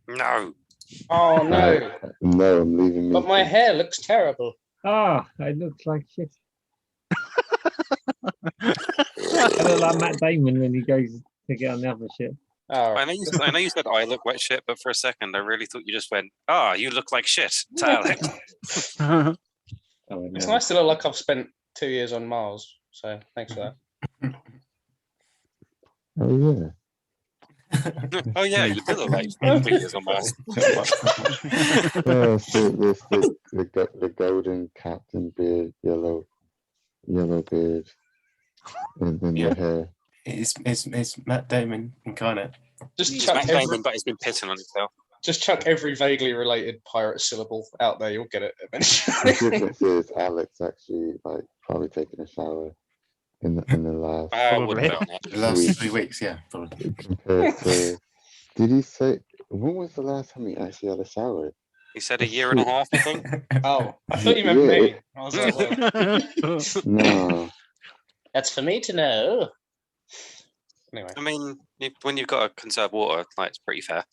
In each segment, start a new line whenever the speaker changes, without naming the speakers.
No.
Oh no!
No, I'm leaving.
But my hair looks terrible.
Ah, it looks like shit. I look like Matt Damon when he goes to get on the other ship.
Oh,
I know you said I look like shit, but for a second I really thought you just went, you look like shit to Alex.
It's nice to look like I've spent 2 years on Mars. So thanks for that.
Oh yeah.
Oh yeah, you did look like 3 years on Mars.
So there's the golden captain beard, yellow beard, and then the hair.
It's Matt Damon incarnate.
Just
Matt Damon, but he's been pissing on himself.
Just chuck every vaguely related pirate syllable out there. You'll get it
The
eventually.
difference is Alex actually probably taking a shower in the last.
I wouldn't bet on that.
The last 3 weeks, yeah, probably.
Compared to, did he say when was the last time he actually had a shower?
He said a year and a half, I think.
Oh, I thought you meant me. I was like, well,
No.
that's for me to know. Anyway,
I mean, when you've got to conserve water, it's pretty fair.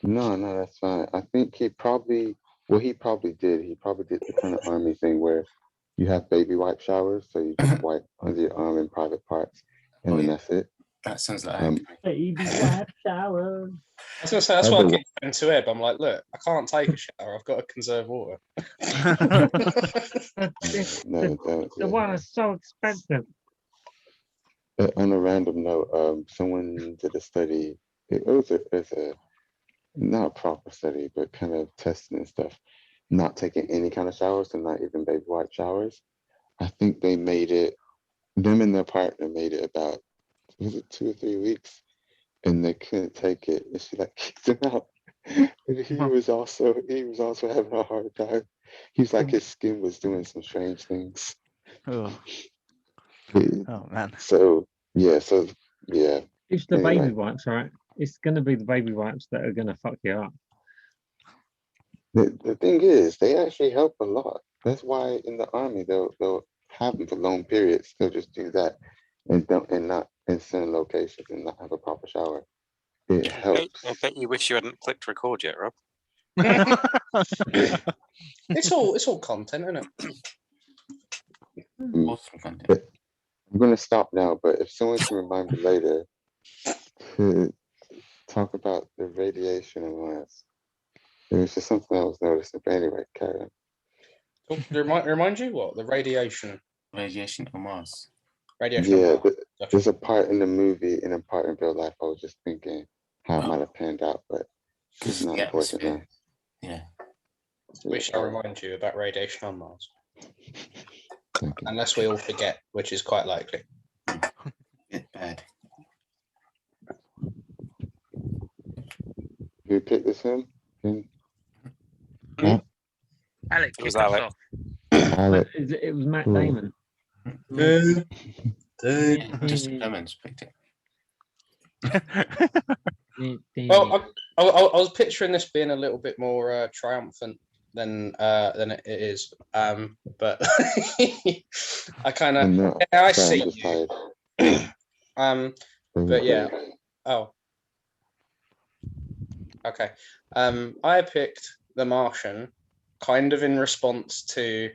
No, that's fine. I think he probably did. He probably did the kind of army thing where you have baby wipe showers, so you just wipe under your arm in private parts, and then that's it.
That sounds like
Baby wipe shower.
I was gonna say that's why I keep going to Ed. I'm like, look, I can't take a shower. I've got to conserve water.
No, don't.
The one is so expensive.
On a random note, someone did a study. It was a not a proper study, but kind of testing and stuff. Not taking any kind of showers, and not even baby wipe showers. I think they made it. Them and their partner made it about, was it 2 or 3 weeks, and they couldn't take it. And she kicked him out. And he was also having a hard time. He was like his skin was doing some strange things.
Oh man.
So yeah.
It's the
Anyway.
baby wipes, right? It's going to be the baby wipes that are going to fuck you up.
The thing is, they actually help a lot. That's why in the army they'll have them for long periods. They'll just do that and not in certain locations and not have a proper shower. It helps.
I bet you wish you hadn't clicked record yet, Rob.
It's all content, isn't it?
awesome content.
I'm gonna stop now, but if someone can remind me later to talk about the radiation on Mars. It was just something I was noticing. But anyway, carry on.
Remind you what? The radiation
on Mars.
Radiation.
Yeah, there's a part in the movie and a part in real life. I was just thinking how it might have panned out, but it's not important now.
Yeah.
We shall remind you about radiation on Mars.
Okay.
Unless we all forget, which is quite likely.
It's bad.
Who picked this one?
Alex,
It was
kick us
Alex.
off.
Alex.
It was Matt Damon.
Just Clemens picked it.
Well, I was picturing this being a little bit more triumphant than it is, but I kind of I see you. But yeah. Oh. Okay. I picked The Martian kind of in response to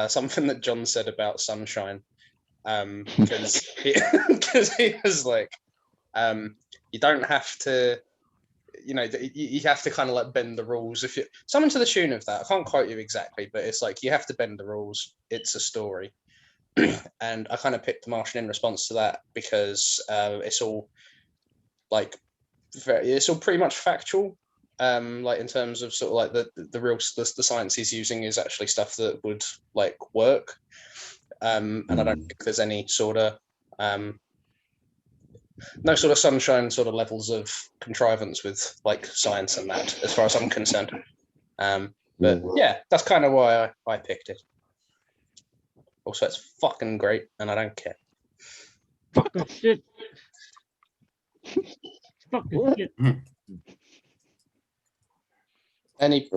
something that John said about Sunshine. Because he was like, you don't have to, you have to kind of bend the rules. If you something to the tune of that, I can't quote you exactly, but it's like you have to bend the rules. It's a story. And I kind of picked The Martian in response to that because it's all it's all pretty much factual. In terms of sort of the real the science he's using is actually stuff that would work. And I don't think there's any sort of no sort of Sunshine sort of levels of contrivance with science and that, as far as I'm concerned. But yeah, that's kind of why I picked it. Also, it's fucking great, and I don't care.
Fucking shit. Fucking shit.
Yeah,
I think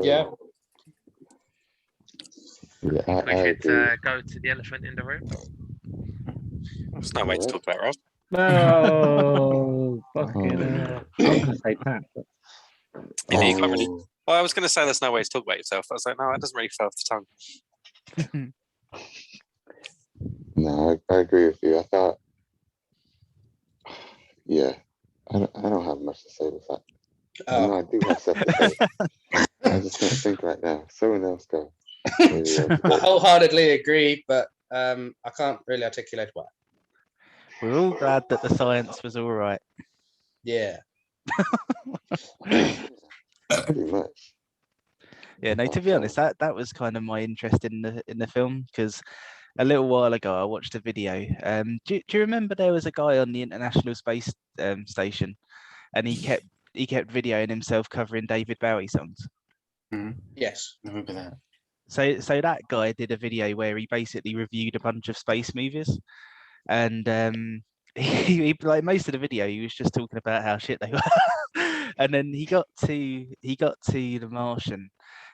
we should go to the elephant in the room.
there's no way to talk about Rob.
No. Oh, fucking I'm gonna say Pat. But
Yeah, you can't really.
Oh,
Well, I was going to say there's no way to talk about yourself. I was like, no, it doesn't really feel off the tongue.
no, I agree with you. I thought, yeah, I don't have much to say with that. I know I do have stuff to say. I just can't think right now. Someone else go. Maybe I
I wholeheartedly agree, but I can't really articulate why.
We're all glad that the science was all right.
Yeah.
pretty much.
Yeah, no, to be honest, that was kind of my interest in the film, because a little while ago I watched a video. Do you remember there was a guy on the International Space Station, and he kept videoing himself covering David Bowie songs?
Yes.
I remember that.
So that guy did a video where he basically reviewed a bunch of space movies, and he like most of the video he was just talking about how shit they were, and then he got to the Martian,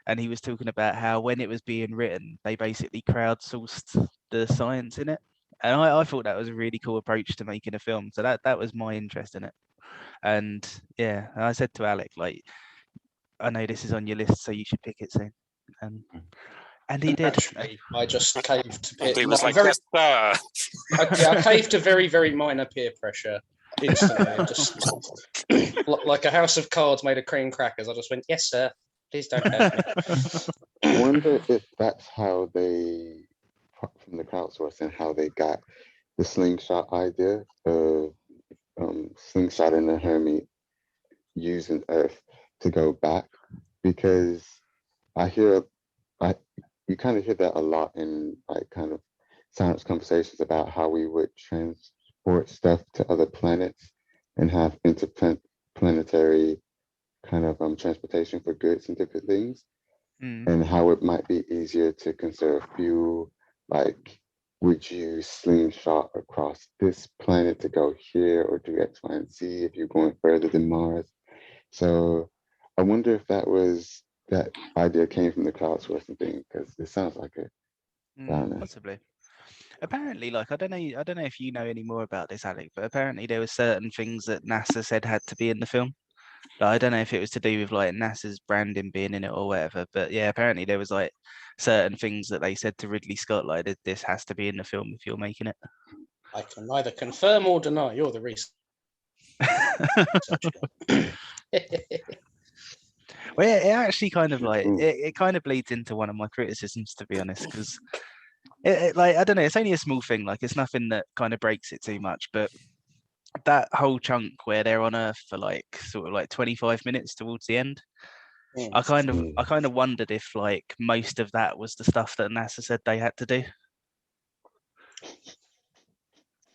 and he was talking about how when it was being written they basically crowdsourced the science in it, and I thought that was a really cool approach to making a film. So that was my interest in it. And yeah, I said to Alec, like, I know this is on your list, so you should pick it soon. And he did.
Actually, I just caved to
He was like,
very,
yes, sir.
I caved to very, very minor peer pressure instantly. Just like a house of cards made of cream crackers. I just went, yes, sir. Please don't hurt me.
I wonder if that's how they, from the crowdsourcing, how they got the slingshot idea of slingshot and the Hermit using Earth to go back, because you kind of hear that a lot in like kind of science conversations about how we would transport stuff to other planets and have interplanetary kind of transportation for goods and different things, and how it might be easier to conserve fuel. Like, would you slingshot across this planet to go here or do X, Y, and Z if you're going further than Mars? So I wonder if that idea came from the crowdsourcing thing, because it sounds like it.
Possibly. Apparently, like, I don't know if you know any more about this, Alec, but apparently there were certain things that NASA said had to be in the film. Like, I don't know if it was to do with like NASA's branding being in it or whatever, but yeah, apparently there was like certain things that they said to Ridley Scott, like, this has to be in the film if you're making it.
I can neither confirm or deny. You're the researcher.
Well, yeah, it actually kind of like it kind of bleeds into one of my criticisms, to be honest, because it like, I don't know, it's only a small thing, like it's nothing that kind of breaks it too much, but that whole chunk where they're on Earth for like sort of like 25 minutes towards the end, I kind of wondered if like most of that was the stuff that NASA said they had to do.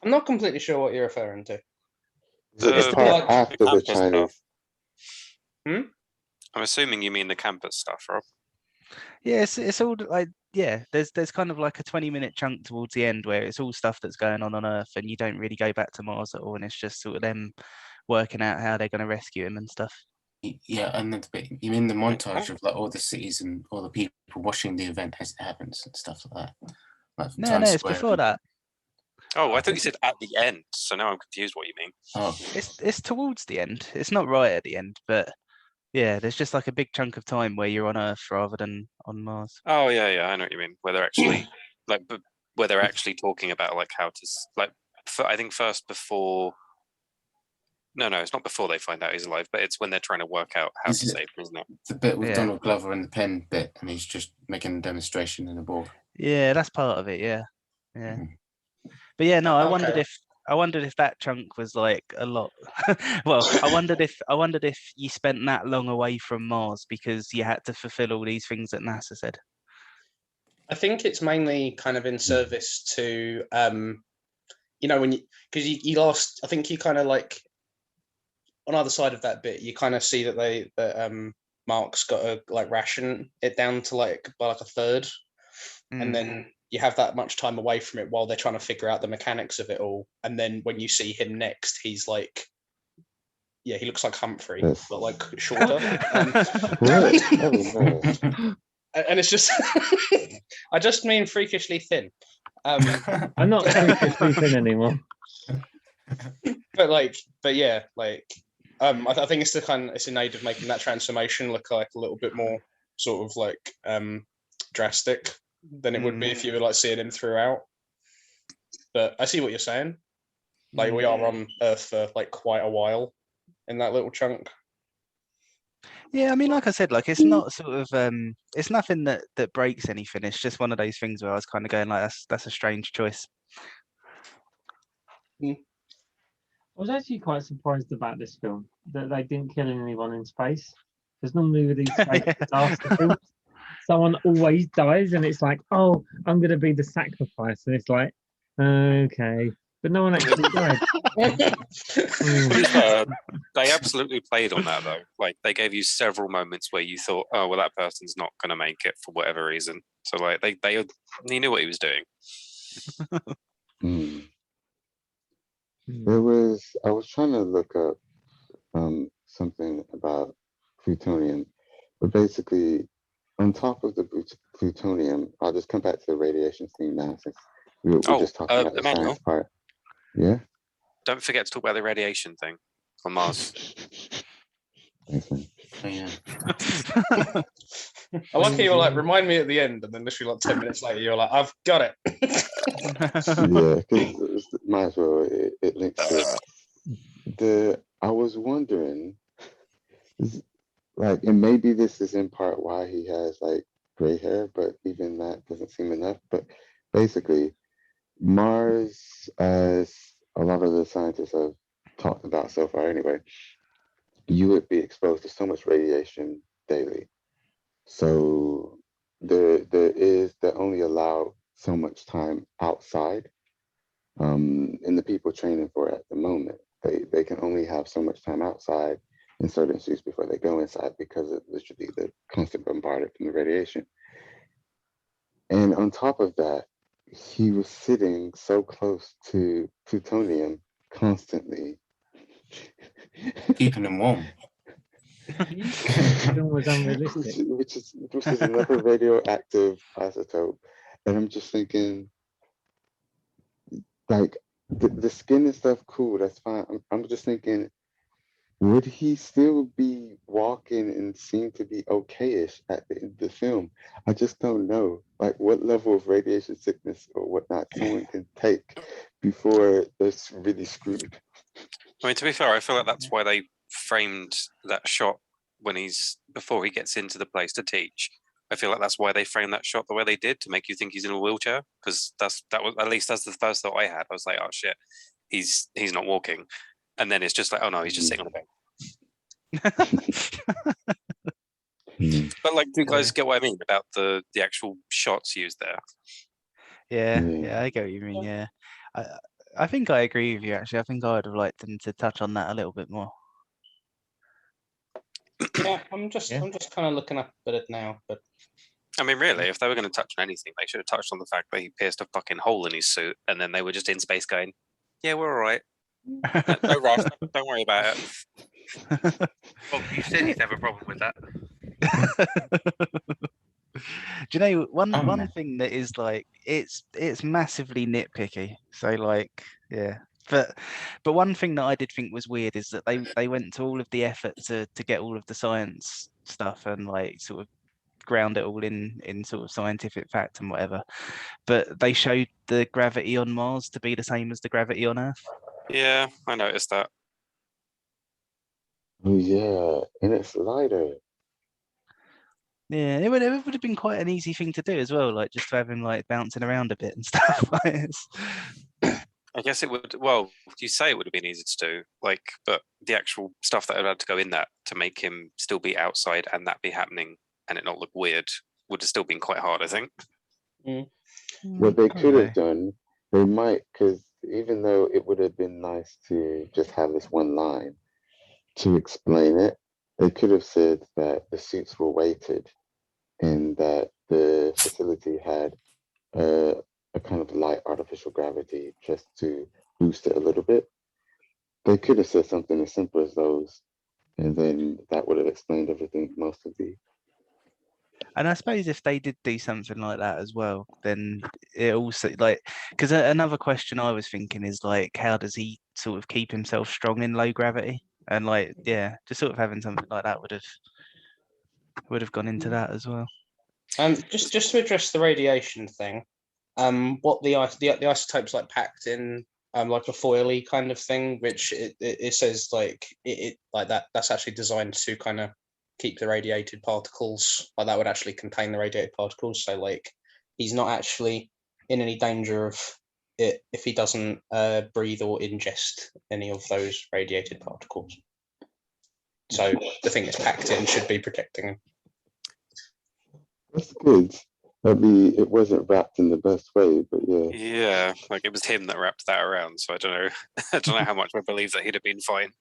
I'm not completely sure what you're referring to.
It's the part after the Chinese.
I'm assuming you mean the campus stuff, Rob.
Yeah, it's all like, yeah, there's kind of like a 20-minute chunk towards the end where it's all stuff that's going on Earth, and you don't really go back to Mars at all, and it's just sort of them working out how they're going to rescue him and stuff.
Yeah, and then you mean the montage of like all the cities and all the people watching the event as it happens and stuff like that? Like
No, it's before that.
Oh, I thought you said at the end, so now I'm confused what you mean.
Oh,
it's towards the end. It's not right at the end, but yeah, there's just like a big chunk of time where you're on Earth rather than on Mars.
Oh yeah, I know what you mean. Where they're actually where they're actually talking about like how to I think first before. No, it's not before they find out he's alive, but it's when they're trying to work out how to save him, isn't it?
The bit with Donald Glover and the pen bit, and he's just making a demonstration in a board.
Yeah, that's part of it. Yeah. But yeah, no, I wondered if that chunk was like a lot. Well, I wondered if you spent that long away from Mars because you had to fulfill all these things that NASA said.
I think it's mainly kind of in service to, when because you lost. I think you kind of like on either side of that bit, you kind of see that Mark's got to like ration it down to like by like a third, and then you have that much time away from it while they're trying to figure out the mechanics of it all. And then when you see him next, he's like, he looks like Humphrey, but like shorter. And it's just, I just mean freakishly thin.
I'm not freakishly thin anymore.
but yeah, I think it's it's in aid of making that transformation look like a little bit more sort of like drastic than it would be if you were like seeing him throughout. But I see what you're saying. Like we are on Earth for like quite a while in that little chunk.
Yeah, I mean, like I said, like it's not sort of it's nothing that breaks anything. It's just one of those things where I was kind of going like, that's a strange choice.
I was actually quite surprised about this film that they didn't kill anyone in space. Because normally with these space disaster films, someone always dies, and it's like, oh, I'm going to be the sacrifice, and it's like, okay, but no one actually died.
To be fair, they absolutely played on that though. Like they gave you several moments where you thought, oh well, that person's not going to make it for whatever reason. So like he knew what he was doing.
I was trying to look up something about plutonium, but basically on top of the plutonium, I'll just come back to the radiation thing now since we're just talking about the science part. Yeah.
Don't forget to talk about the radiation thing on Mars.
Thanks, man.
I like how you were like, remind me at the end, and then literally like 10 minutes later, you're like, I've got it.
Yeah, because might as well. It links to I was wondering, like, and maybe this is in part why he has like gray hair, but even that doesn't seem enough. But basically, Mars, as a lot of the scientists have talked about so far, anyway, you would be exposed to so much radiation daily. So they're only allowed so much time outside. And the people training for it at the moment, they can only have so much time outside in certain suits before they go inside because of literally the constant bombardment from the radiation. And on top of that, he was sitting so close to plutonium constantly,
keeping them warm.
Was unrealistic.
which is another radioactive isotope. And I'm just thinking, like, the skin and stuff, cool, that's fine. I'm just thinking, would he still be walking and seem to be okayish at the end of the film? I just don't know, like, what level of radiation sickness or whatnot someone can take before they're really screwed.
I mean, to be fair, I feel like that's why they framed that shot before he gets into the place to teach. I feel like that's why they framed that shot the way they did, to make you think he's in a wheelchair. Because that's the first thought I had. I was like, oh shit, he's not walking, and then it's just like, oh no, he's just sitting on a bed. But like, do you guys get what I mean about the actual shots used there?
Yeah, I get what you mean. Yeah, I think I agree with you. Actually, I think I would have liked them to touch on that a little bit more.
Yeah, I'm just kind of looking up at it now, but
I mean, really, if they were going to touch on anything, they should have touched on the fact that he pierced a fucking hole in his suit, and then they were just in space going, "Yeah, we're all right. No rush. Don't worry about it." Well, you said you'd have a problem with that.
Do you know one thing that is like it's massively nitpicky. So like, yeah. But one thing that I did think was weird is that they went to all of the effort to get all of the science stuff and like sort of ground it all in sort of scientific fact and whatever. But they showed the gravity on Mars to be the same as the gravity on Earth.
Yeah, I noticed that.
Oh yeah, and it's lighter.
Yeah, it would have been quite an easy thing to do as well, like just to have him like bouncing around a bit and stuff.
I guess it would. Well, you say it would have been easy to do, like, but the actual stuff that had to go in that to make him still be outside and that be happening and it not look weird would have still been quite hard, I think.
What they could have done, they might, because even though it would have been nice to just have this one line to explain it, they could have said that the suits were weighted and that the facility had a kind of light artificial gravity just to boost it a little bit. They could have said something as simple as those, and then that would have explained everything, most of the
And I suppose if they did do something like that as well, then it also like because another question I was thinking is like, how does he sort of keep himself strong in low gravity? And like, yeah, just sort of having something like that would have gone into that as well.
Just to address the radiation thing, what the isotopes like packed in like a foily kind of thing, which it says like it like that's actually designed to kind of keep the radiated particles, like that would actually contain the radiated particles. So like he's not actually in any danger of it if he doesn't breathe or ingest any of those radiated particles. So the thing that's packed in should be protecting him.
That's good. It wasn't wrapped in the best way, but yeah.
Yeah, like it was him that wrapped that around. So I don't know. I don't know how much I believe that he'd have been fine.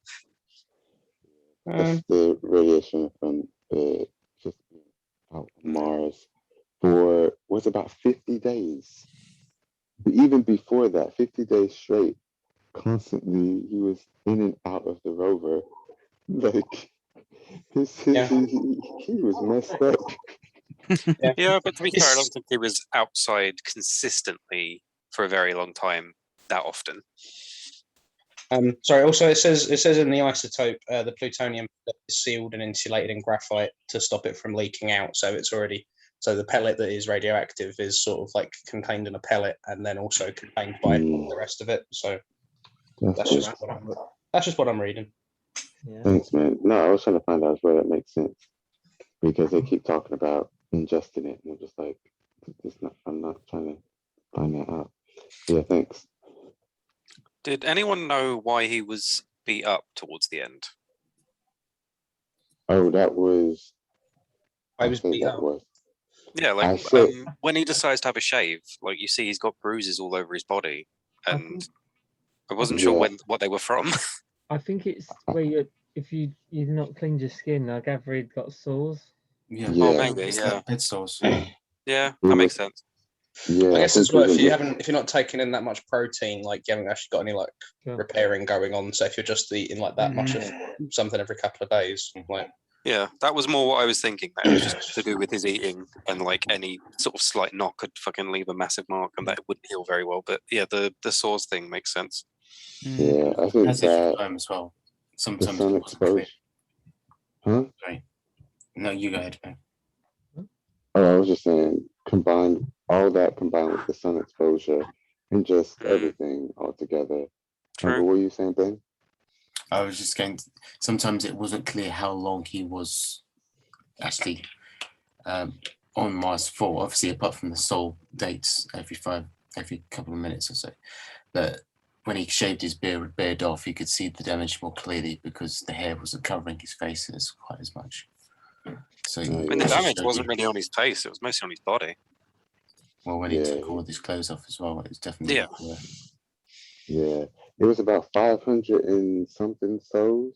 That's the radiation from just out on Mars for was about 50 days. But even before that, 50 days straight, constantly he was in and out of the rover. Like he was messed up.
Yeah, but to be fair, I don't think he was outside consistently for a very long time that often.
Sorry. Also, it says in the isotope the plutonium is sealed and insulated in graphite to stop it from leaking out. So it's already the pellet that is radioactive is sort of like contained in a pellet and then also contained by the rest of it. So that's just what I'm reading.
Yeah.
Thanks, man. No, I was trying to find out where that makes sense because they keep talking about ingesting it, and I'm just like, I'm not trying to find that out. Yeah, thanks.
Did anyone know why he was beat up towards the end?
Oh, that was.
I was beat up.
Yeah, like when he decides to have a shave, like you see, he's got bruises all over his body, and I wasn't sure what they were from.
I think it's where if you've not cleaned your skin. I gather he'd got sores.
Yeah.
Oh, maybe. Yeah.
Head sores.
Yeah, that makes sense.
Yeah,
I guess as well if you're not taking in that much protein, like you haven't actually got any like repairing going on. So if you're just eating like that much of something every couple of days, like
yeah, that was more what I was thinking. That it was just to do with his eating, and like any sort of slight knock could fucking leave a massive mark, and that it wouldn't heal very well. But yeah, the sores thing makes sense.
Yeah, I think
As as well. Sometimes
the sun exposure. Huh?
Sorry. No, you go ahead, man.
Oh, I was just saying, all that combined with the sun exposure and just everything all together. What were you saying, Ben?
I was just going to, sometimes it wasn't clear how long he was actually on Mars for, obviously apart from the Sol dates every couple of minutes or so. But when he shaved his beard off, you could see the damage more clearly because the hair wasn't covering his face quite as much. So
I mean, the damage wasn't really on his face; it was mostly on his body.
Well, when he took all of his clothes off as well, it was definitely
Yeah, it was about 500 and something souls.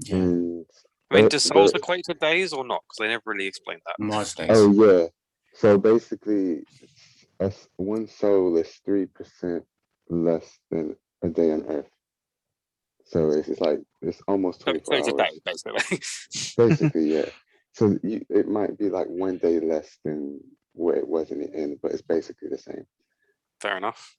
Yeah.
And
I mean, does souls equate to days or not? Because they never really explained that.
Mars days.
Oh yeah. So basically, one soul is 3% less than a day on Earth. So it's like it's almost 24 hours.
It's a day, basically.
Basically, yeah. So it might be like 1 day less than where it was in the end, but it's basically the same.
Fair enough.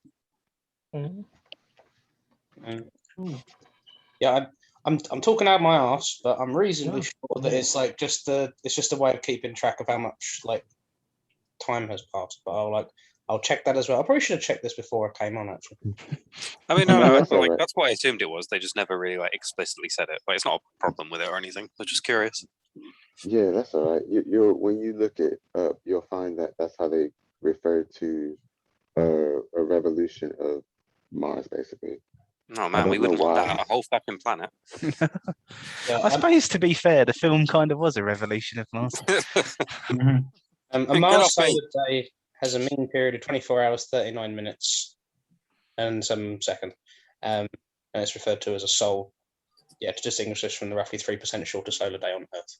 Yeah, I'm talking out my ass, but I'm reasonably sure that it's like just a way of keeping track of how much like time has passed. But I'll check that as well. I probably should have checked this before I came on, actually.
I mean, no, that's what I assumed it was. They just never really like explicitly said it. Like, it's not a problem with it or anything. They're just curious.
Yeah, that's all right. When you look it up, you'll find that that's how they refer to a revolution of Mars, basically.
Oh man, we wouldn't want that on a whole fucking planet.
I suppose, to be fair, the film kind of was a revolution of Mars.
A Mars solar day has a mean period of 24 hours, 39 minutes, and some second. And it's referred to as a sol. Yeah, to distinguish this from the roughly 3% shorter solar day on Earth.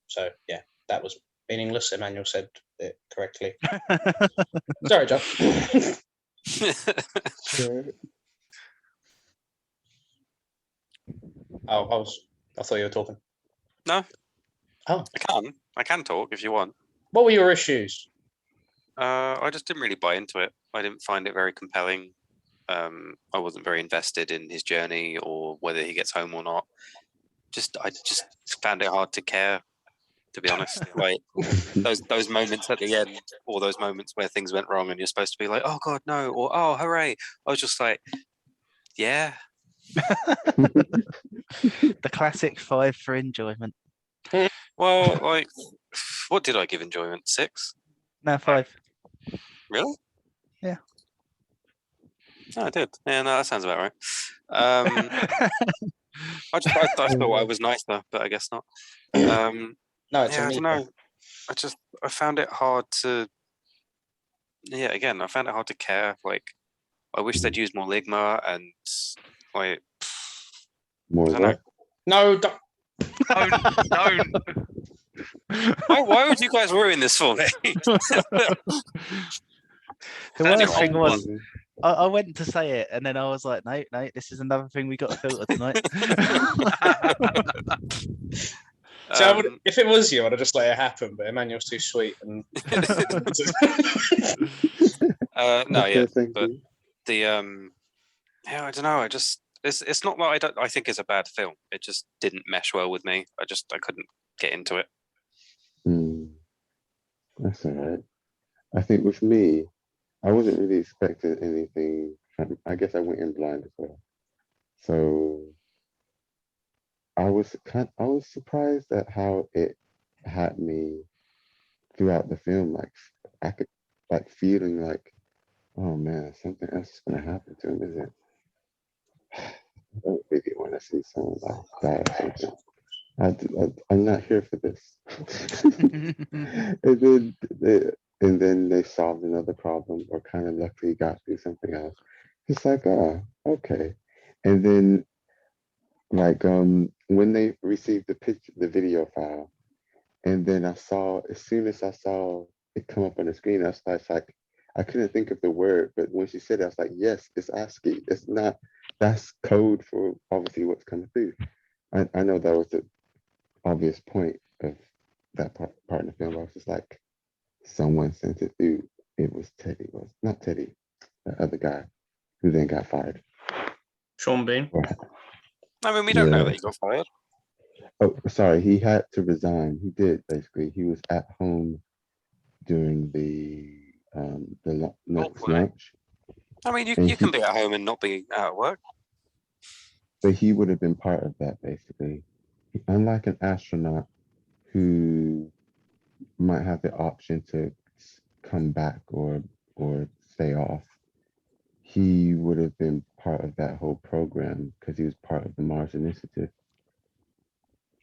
So yeah, that was meaningless. Emmanuel said it correctly. Sorry, John. I thought you were talking.
No.
Oh.
I can talk if you want.
What were your issues?
I just didn't really buy into it. I didn't find it very compelling. I wasn't very invested in his journey or whether he gets home or not. I just found it hard to care, to be honest. Like those moments at the end, or those moments where things went wrong, and you're supposed to be like, "Oh God, no!" or "Oh, hooray!" I was just like, "Yeah."
The classic 5 for enjoyment.
Well, like, what did I give enjoyment? 6?
No, 5.
Really?
Yeah.
Oh, I did. Yeah, no, that sounds about right. I thought I was nicer, but I guess not.
No, it's
Yeah,
a
I
me.
don't know. I found it hard to. Yeah, again, I found it hard to care. Like, I wish they'd used more Ligma and like.
More
I don't know.
what?
No, don't.
Don't. Why would you guys ruin this for me?
The worst thing
Anyway.
was, I went to say it, and then I was like, no, this is another thing we got to filter tonight.
So if it was you, I'd have just let it happen. But Emmanuel's too sweet, and
no, yeah,
thank
but
you.
the yeah, I don't know. It's not that I think it's a bad film. It just didn't mesh well with me. I couldn't get into it.
That's all right. I think with me, I wasn't really expecting anything. I guess I went in blind as well. So I was surprised at how it had me throughout the film. Like I could feeling like, oh man, something else is gonna happen to him, is it? I don't really want to see someone like die or something. I'm not here for this. and then they solved another problem, or kind of luckily got through something else. It's like, oh, okay. And then like when they received the video file, and then as soon as I saw it come up on the screen, I was like, I couldn't think of the word, but when she said it, I was like, yes, it's ASCII. It's not, that's code for obviously what's coming through. I know that was the obvious point of that part in the film. I was just like, someone sent it through. It was Teddy, was not Teddy, the other guy who then got fired.
Sean Bean.
I mean, we don't know that he got fired.
Oh, sorry, he had to resign. He did basically. He was at home during the next launch.
I mean, you can be at home and not be out at work.
But he would have been part of that basically. Unlike an astronaut who might have the option to come back or stay off, he would have been part of that whole program because he was part of the Mars Initiative.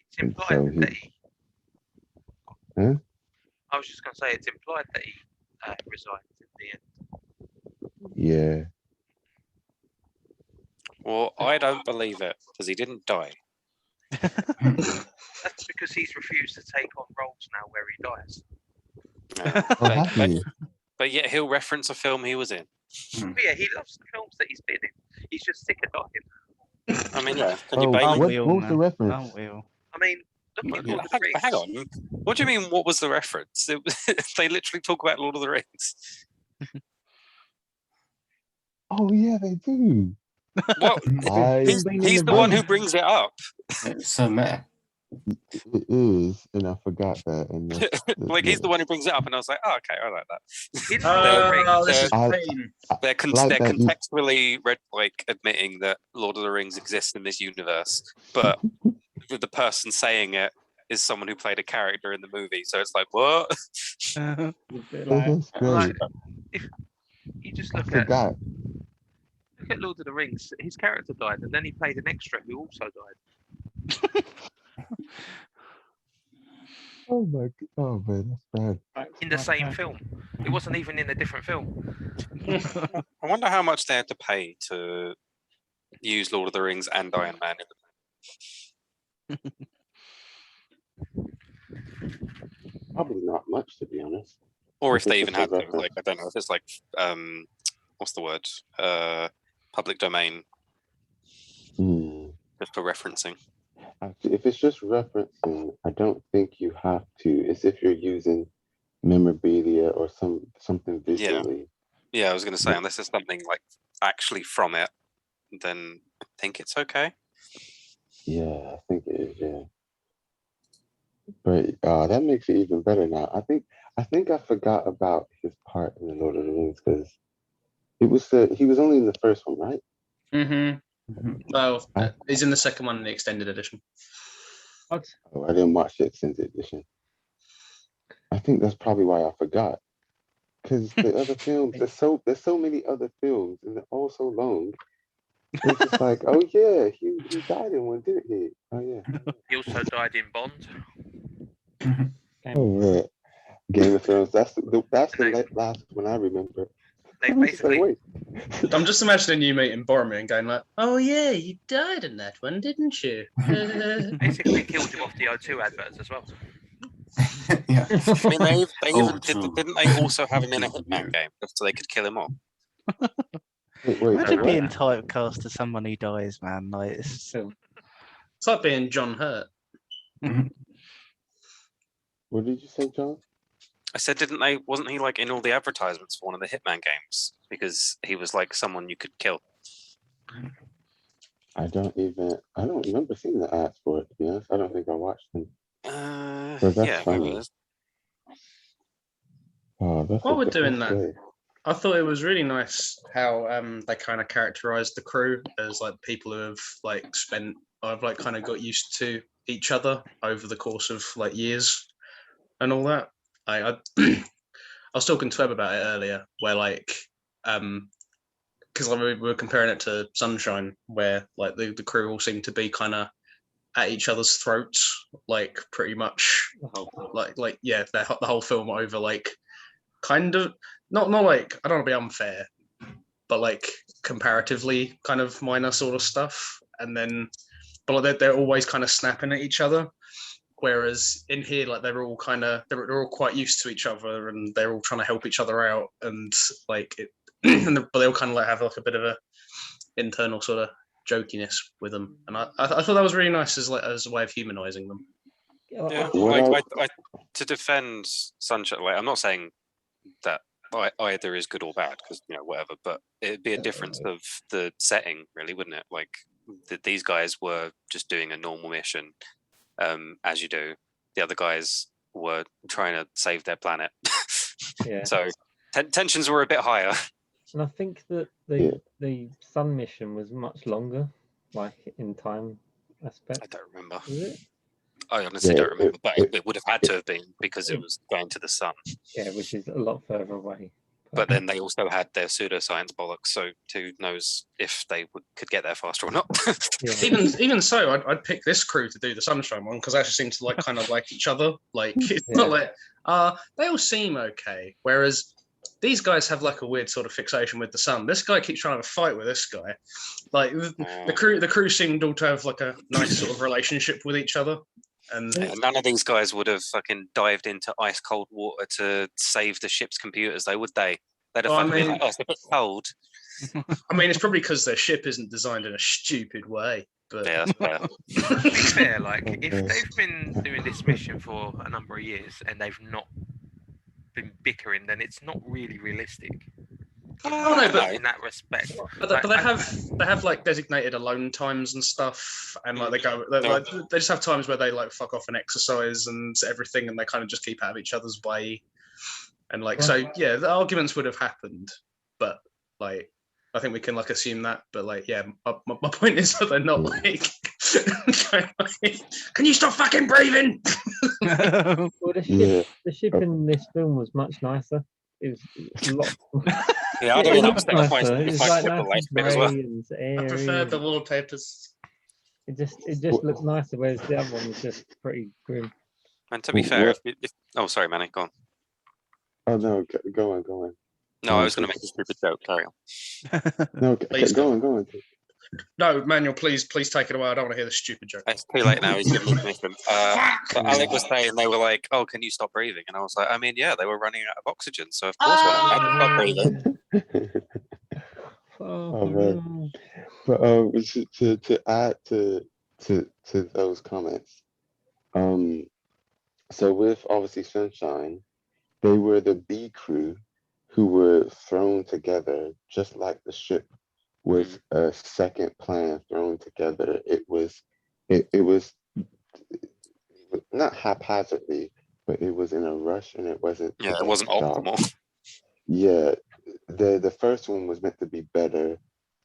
It's implied that he.
Huh?
I was just going to say it's implied that he resigned in the end.
Yeah.
Well, I don't believe it because he didn't die.
That's because he's refused to take on roles now where he dies.
But yet he'll reference a film he was in.
But yeah, he loves the films that he's been in. He's just sick of dying.
I mean, yeah. Can you
what
blame him?
was the reference?
I mean, look at Lord of the Rings.
Hang on. What do you mean? What was the reference? They literally talk about Lord of the Rings.
Oh yeah, they do.
Well, he's the one who brings it up.
So meta.
It is, and I forgot that. And
like he's the one who brings it up, and I was like, oh, okay, I like that. They're contextually admitting that Lord of the Rings exists in this universe, but the person saying it is someone who played a character in the movie. So it's like, what?
That's great.
If you just look at Lord of the Rings, his character died, and then he played an extra who also died.
Oh man, that's bad.
In the same film. It wasn't even in a different film.
I wonder how much they had to pay to use Lord of the Rings and Iron Man in the
Probably not much, to be honest.
Or if they even had to, like, I don't know if it's like what's the word? Public domain. Just for referencing.
If it's just referencing, I don't think you have to. It's if you're using memorabilia or something visually.
Yeah, I was going to say, unless there's something like actually from it, then I think it's okay.
Yeah, I think it is. Yeah, but that makes it even better now. I think I forgot about his part in the Lord of the Rings because he was only in the first one, right?
Mm-hmm. Well, he's in the second one in the extended edition.
What?
Oh, I didn't watch the extended edition. I think that's probably why I forgot. Because the other films, there's so many other films, and they're all so long. It's just like, oh yeah, he died in one, didn't he? Oh yeah.
He also died in Bond.
Oh man, Game of Thrones. That's the
They-
last one I remember.
They
I was just like,
basically
wait.
I'm just imagining you meeting Boromir and going like, "Oh yeah, you died in that one, didn't you?"
basically killed him off the O2 adverts as well.
Yeah.
I mean, they
Oh,
even
true.
didn't they also have him in a Hitman game just so they could kill him off?
Wait,
Imagine
what?
being typecast as someone who dies, man. Like it's
It's like being John Hurt.
What did you say, John?
I said, wasn't he like in all the advertisements for one of the Hitman games because he was like someone you could kill?
I don't remember seeing the ads for it, to be honest. I don't think I watched them. But that's
Yeah,
funny.
maybe it is.
Oh, that's
While we're doing
that's
that,
great.
I thought it was really nice how they kind of characterized the crew as like people who have like kind of got used to each other over the course of like years and all that. I I was talking to Eb about it earlier, where like because we were comparing it to Sunshine, where like the crew all seem to be kind of at each other's throats, like pretty much, like yeah, the whole film over like kind of not like I don't want to be unfair, but like comparatively kind of minor sort of stuff, and then but like, they're always kind of snapping at each other. Whereas in here, like they're all quite used to each other, and they're all trying to help each other out, and like it, but they all kind of like have like a bit of a internal sort of jokiness with them, and I thought that was really nice as a way of humanizing them.
Yeah,
What
I to defend Sunshine, like I'm not saying that either is good or bad because whatever, but it'd be a difference of the setting, really, wouldn't it? Like these guys were just doing a normal mission. As you do. The other guys were trying to save their planet.
Yeah.
So tensions were a bit higher.
And I think that the sun mission was much longer, like in time aspect.
I don't remember.
Was it?
I honestly don't remember, but it would have had to have been because it was going to the sun.
Yeah, which is a lot further away.
But then they also had their pseudoscience bollocks, so who knows if they could get there faster or not.
Yeah.
Even so, I'd pick this crew to do the Sunshine one because they actually seem to like kind of like each other. Like it's not like they all seem okay, whereas these guys have like a weird sort of fixation with the sun. This guy keeps trying to fight with this guy. Like the crew seemed all to have like a nice sort of relationship with each other. And
none of these guys would have fucking dived into ice cold water to save the ship's computers, though, would they? They'd have been like, it's a bit cold.
I mean, it's probably because their ship isn't designed in a stupid way. But
yeah, that's fair.
To be fair, like if they've been doing this mission for a number of years and they've not been bickering, then it's not really realistic.
But
in that respect,
but they have like designated alone times and stuff, and like they just have times where they like fuck off and exercise and everything, and they kind of just keep out of each other's way, and like so yeah, the arguments would have happened, but like I think we can like assume that, but like yeah, my point is that they're not like, can you stop fucking breathing?
Well, the ship in this film was much nicer. It was a lot.
Yeah, I don't know.
It was like nice and
as well.
and airy.
I preferred the wallpapers.
It just looked nicer, whereas the other one was just pretty grim.
And to be fair, oh sorry, Manny, go on.
Oh no, go on.
No, I was going to make a stupid joke. Carry on.
No, go on.
No, Manuel, please take it away. I don't want to hear the stupid joke.
It's too late now. He's giving me permission. But Alec was saying they were like, "Oh, can you stop breathing?" And I was like, "I mean, yeah, they were running out of oxygen, so of course I had to stop breathing."
Oh man! But to add to those comments, so with obviously Sunshine, they were the B crew who were thrown together just like the ship with a second plan thrown together. It was not haphazardly, but it was in a rush and it wasn't
Yeah,
to
it
get
wasn't
the job.
optimal.
Yeah, the first one was meant to be better,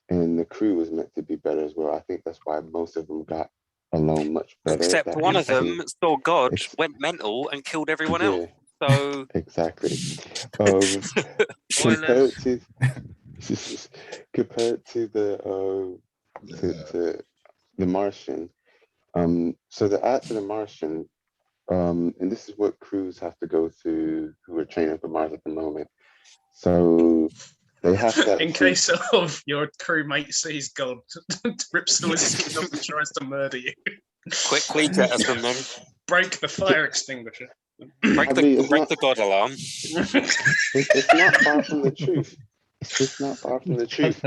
and the crew was meant to be better as well. I think that's why most of them got along much better.
Except one of them saw God,
Ex-
went mental, and killed everyone else.
yeah,
So
exactly. Um, compared
Spoilers.
to compared to to the Martian. So the act to the Martian, and this is what crews have to go through who are training for Mars at the moment. So they have to
In
actually,
case of your crewmate sees God, rips the skin off and tries to murder you.
quickly jettison them,
Break the fire extinguisher.
break
I mean, it's
break
not
the God alarm.
it's not far from the truth. It's not far from the truth.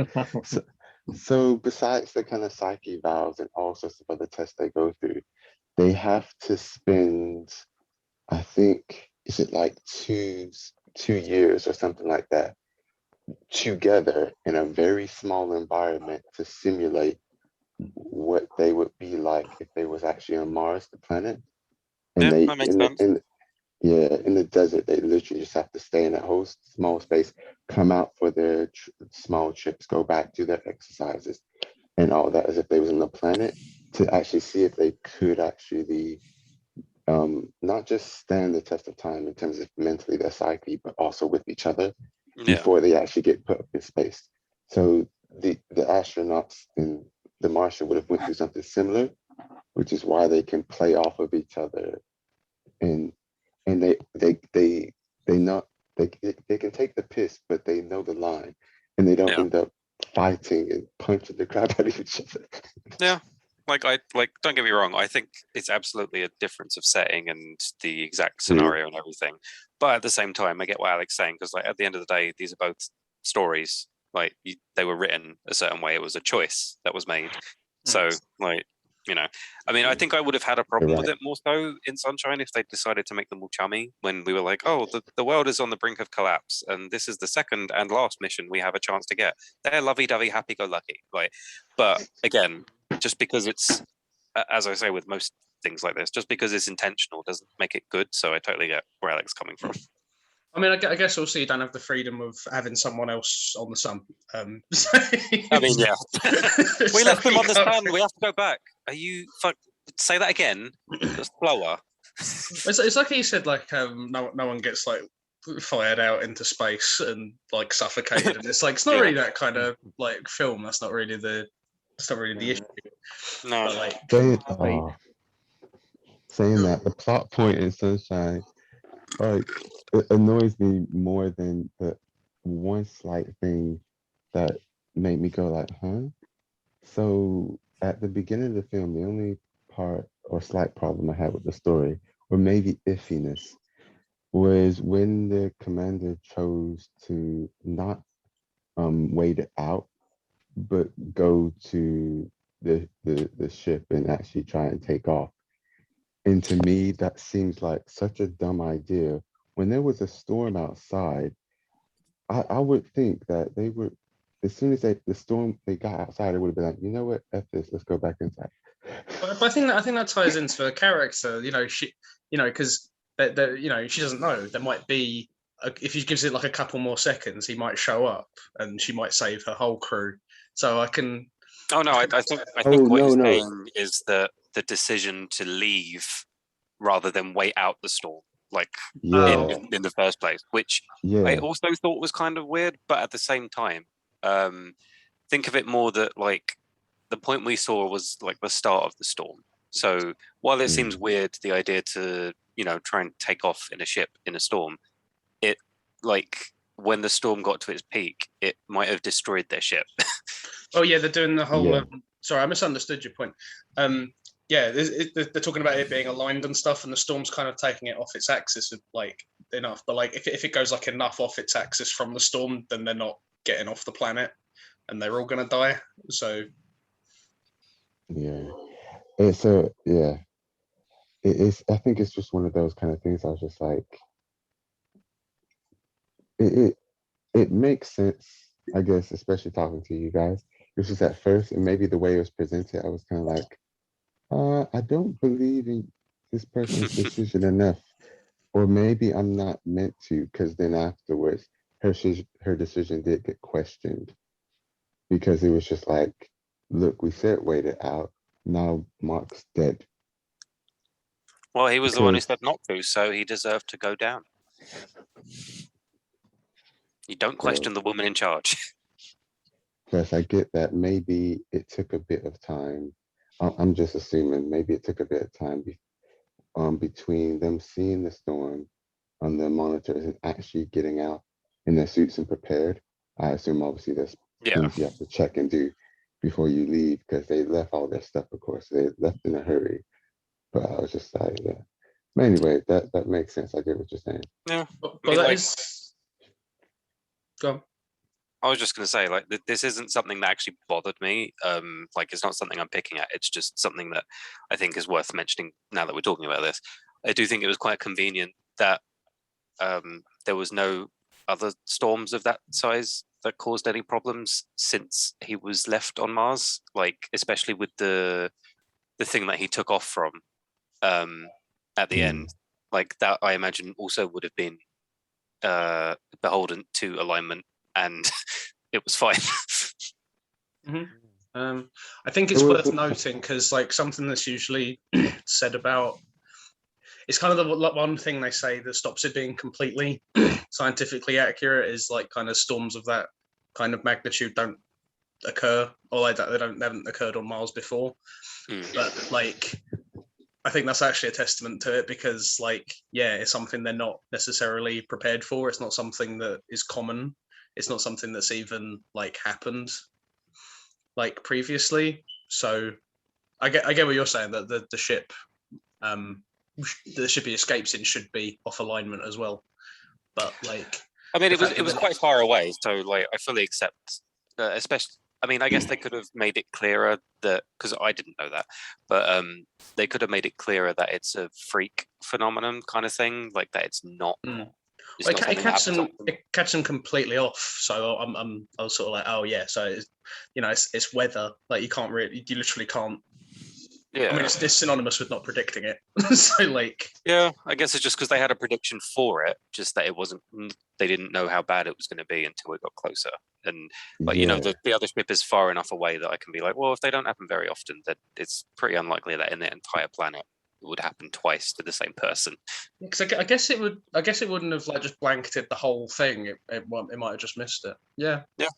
So besides the kind of psyche valves and all sorts of other tests they go through, they have to spend, I think, is it like 2 years or something like that, together in a very small environment to simulate what they would be like if they was actually on Mars, the planet. And
Yeah,
they
that makes sense.
in the desert, they literally just have to stay in that whole small space, come out for their small trips, go back, do their exercises, and all that as if they was on the planet to actually see if they could actually not just stand the test of time in terms of mentally their psyche, but also with each other
Yeah,
before they actually get put up in space. So the astronauts in the Martian would have went through something similar, which is why they can play off of each other, and they not they can take the piss, but they know the line, and they don't
yeah,
end up fighting and punching the crap out of each other.
yeah. Don't get me wrong. I think it's absolutely a difference of setting and the exact scenario and everything. But at the same time, I get what Alex's saying because, like, at the end of the day, these are both stories. Like, they were written a certain way. It was a choice that was made. So, like, I mean, I think I would have had a problem with
Right.
it more so in Sunshine if they decided to make them all chummy when we were like, oh, the world is on the brink of collapse, and this is the second and last mission we have a chance to get. They're lovey-dovey, happy-go-lucky. Like, but again, just because it's, as I say with most things like this, just because it's intentional doesn't make it good. So I totally get where Alex is coming from.
I mean, I guess also you don't have the freedom of having someone else on the sun.
I mean, yeah. We left them on the sun. We have to go back. Are you say that again? Just slower.
It's like he said, like no one gets like fired out into space and like suffocated, and it's like it's not really that kind of like film. That's not really the issue.
No.
But, like,
Saying that, the plot point in Sunshine, like, it annoys me more than the one slight thing that made me go like, huh? So at the beginning of the film, the only part or slight problem I had with the story, or maybe iffiness, was when the commander chose to not wait it out, but go to the ship and actually try and take off. And to me, that seems like such a dumb idea. When there was a storm outside, I would think that they would, as soon as they got outside, they would have been like, you know what, F this, let's go back inside.
but I think that ties into the character. Because she doesn't know. There might be if he gives it like a couple more seconds, he might show up and she might save her whole crew. So I can.
Oh no, I think
Oh,
what
no,
he's
no.
saying is that the decision to leave rather than wait out the storm, like
Yeah,
in the first place, which I
yeah,
also thought was kind of weird. But at the same time, think of it more that like the point we saw was like the start of the storm. So while it seems weird, the idea to try and take off in a ship in a storm, it like when the storm got to its peak, it might have destroyed their ship.
Oh yeah, they're doing the whole.
yeah.
Sorry, I misunderstood your point. Yeah, they're talking about it being aligned and stuff, and the storm's kind of taking it off its axis of like enough. But like if it goes like enough off its axis from the storm, then they're not getting off the planet, and they're all gonna die. So
Yeah. It's yeah. It's I think it's just one of those kind of things I was just like, it makes sense, I guess, especially talking to you guys. It's just at first, and maybe the way it was presented, I was kind of like, I don't believe in this person's decision enough, or maybe I'm not meant to, because then afterwards, her decision did get questioned because it was just like, look, we said wait it out. Now Mark's dead.
Well, he was the one who
Because
said not to, so he deserved to go down. You don't question the woman in charge.
plus, I get that maybe it took a bit of time. I'm just assuming maybe it took a bit of time between them seeing the storm on the monitors and actually getting out in their suits and prepared. I assume obviously there's
Yeah.
things you have to check and do before you leave because they left all their stuff, of course. They left in a hurry. But I was just like, yeah. But anyway, that makes sense. I get what you're saying.
Yeah.
But
I mean,
that
like-
is. Go on.
I was just going to say, like, this isn't something that actually bothered me. Like, it's not something I'm picking at. It's just something that I think is worth mentioning now that we're talking about this. I do think it was quite convenient that there was no other storms of that size that caused any problems since he was left on Mars. Like, especially with the thing that he took off from at the end. Like, that I imagine also would have been beholden to alignment, and it was fine.
I think it's worth noting because, like, something that's usually said about it's kind of the one thing they say that stops it being completely scientifically accurate is like kind of storms of that kind of magnitude don't occur, or they haven't occurred on Mars before. But like, I think that's actually a testament to it because, like, yeah, it's something they're not necessarily prepared for. It's not something that is common. It's not something that's even like happened like previously. So I get what you're saying, that the ship the ship he escapes in should be off alignment as well. But like,
I mean, it was quite far away, so like I fully accept. Especially, I mean, I guess they could have made it clearer that, because I didn't know that, but they could have made it clearer that it's a freak phenomenon kind of thing, like that it's not. It's
Well,
not
it
something that happens often.
catches them completely off. So I was sort of like, oh yeah, so it's, you know, it's weather. Like you literally can't.
Yeah.
I mean, it's synonymous with not predicting it. So like.
Yeah, I guess it's just because they had a prediction for it, just that it wasn't. They didn't know how bad it was going to be until it got closer. And but you know, the other ship is far enough away that I can be like, well, if they don't happen very often, that it's pretty unlikely that in the entire planet it would happen twice to the same person.
Because I guess it would. I guess it wouldn't have like just blanketed the whole thing. It might have just missed it. Yeah.
Yeah.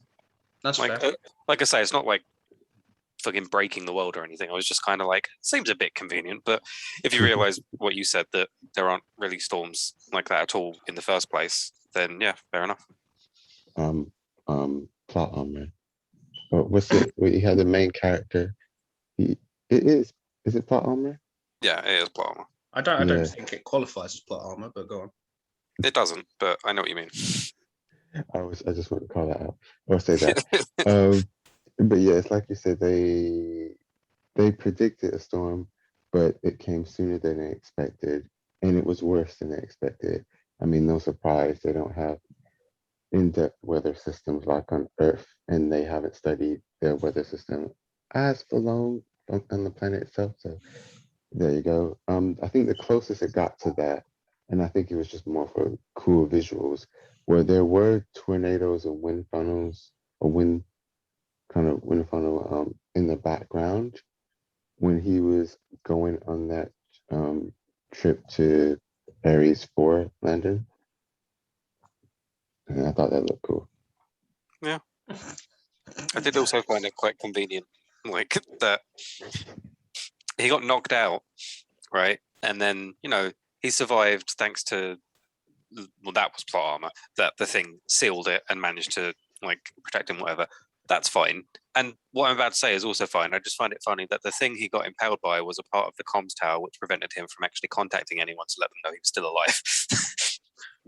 That's
like
fair.
like I say, it's not like fucking breaking the world or anything. I was just kind of like, seems a bit convenient, but if you realize what you said, that there aren't really storms like that at all in the first place, then yeah, fair enough.
Plot armor. What's it? You have the main character. Is it plot armor?
Yeah, it is plot armor.
I don't think it qualifies as plot armor, but go on.
It doesn't, but I know what you mean.
I just want to call that out or say that. But yeah, it's like you said, they predicted a storm, but it came sooner than they expected, and it was worse than they expected. I mean, no surprise, they don't have in-depth weather systems like on Earth, and they haven't studied their weather system as for long on the planet itself. So there you go. I think the closest it got to that, and I think it was just more for cool visuals, where there were tornadoes and wind funnels or wind funnel in the background when he was going on that trip to Ares 4 landing. And I thought that looked cool.
Yeah. I did also find it quite convenient, like that he got knocked out, right? And then, you know, he survived thanks to, well, that was plot armor, that the thing sealed it and managed to like protect him, whatever. That's fine. And what I'm about to say is also fine. I just find it funny that the thing he got impaled by was a part of the comms tower, which prevented him from actually contacting anyone to let them know he was still alive.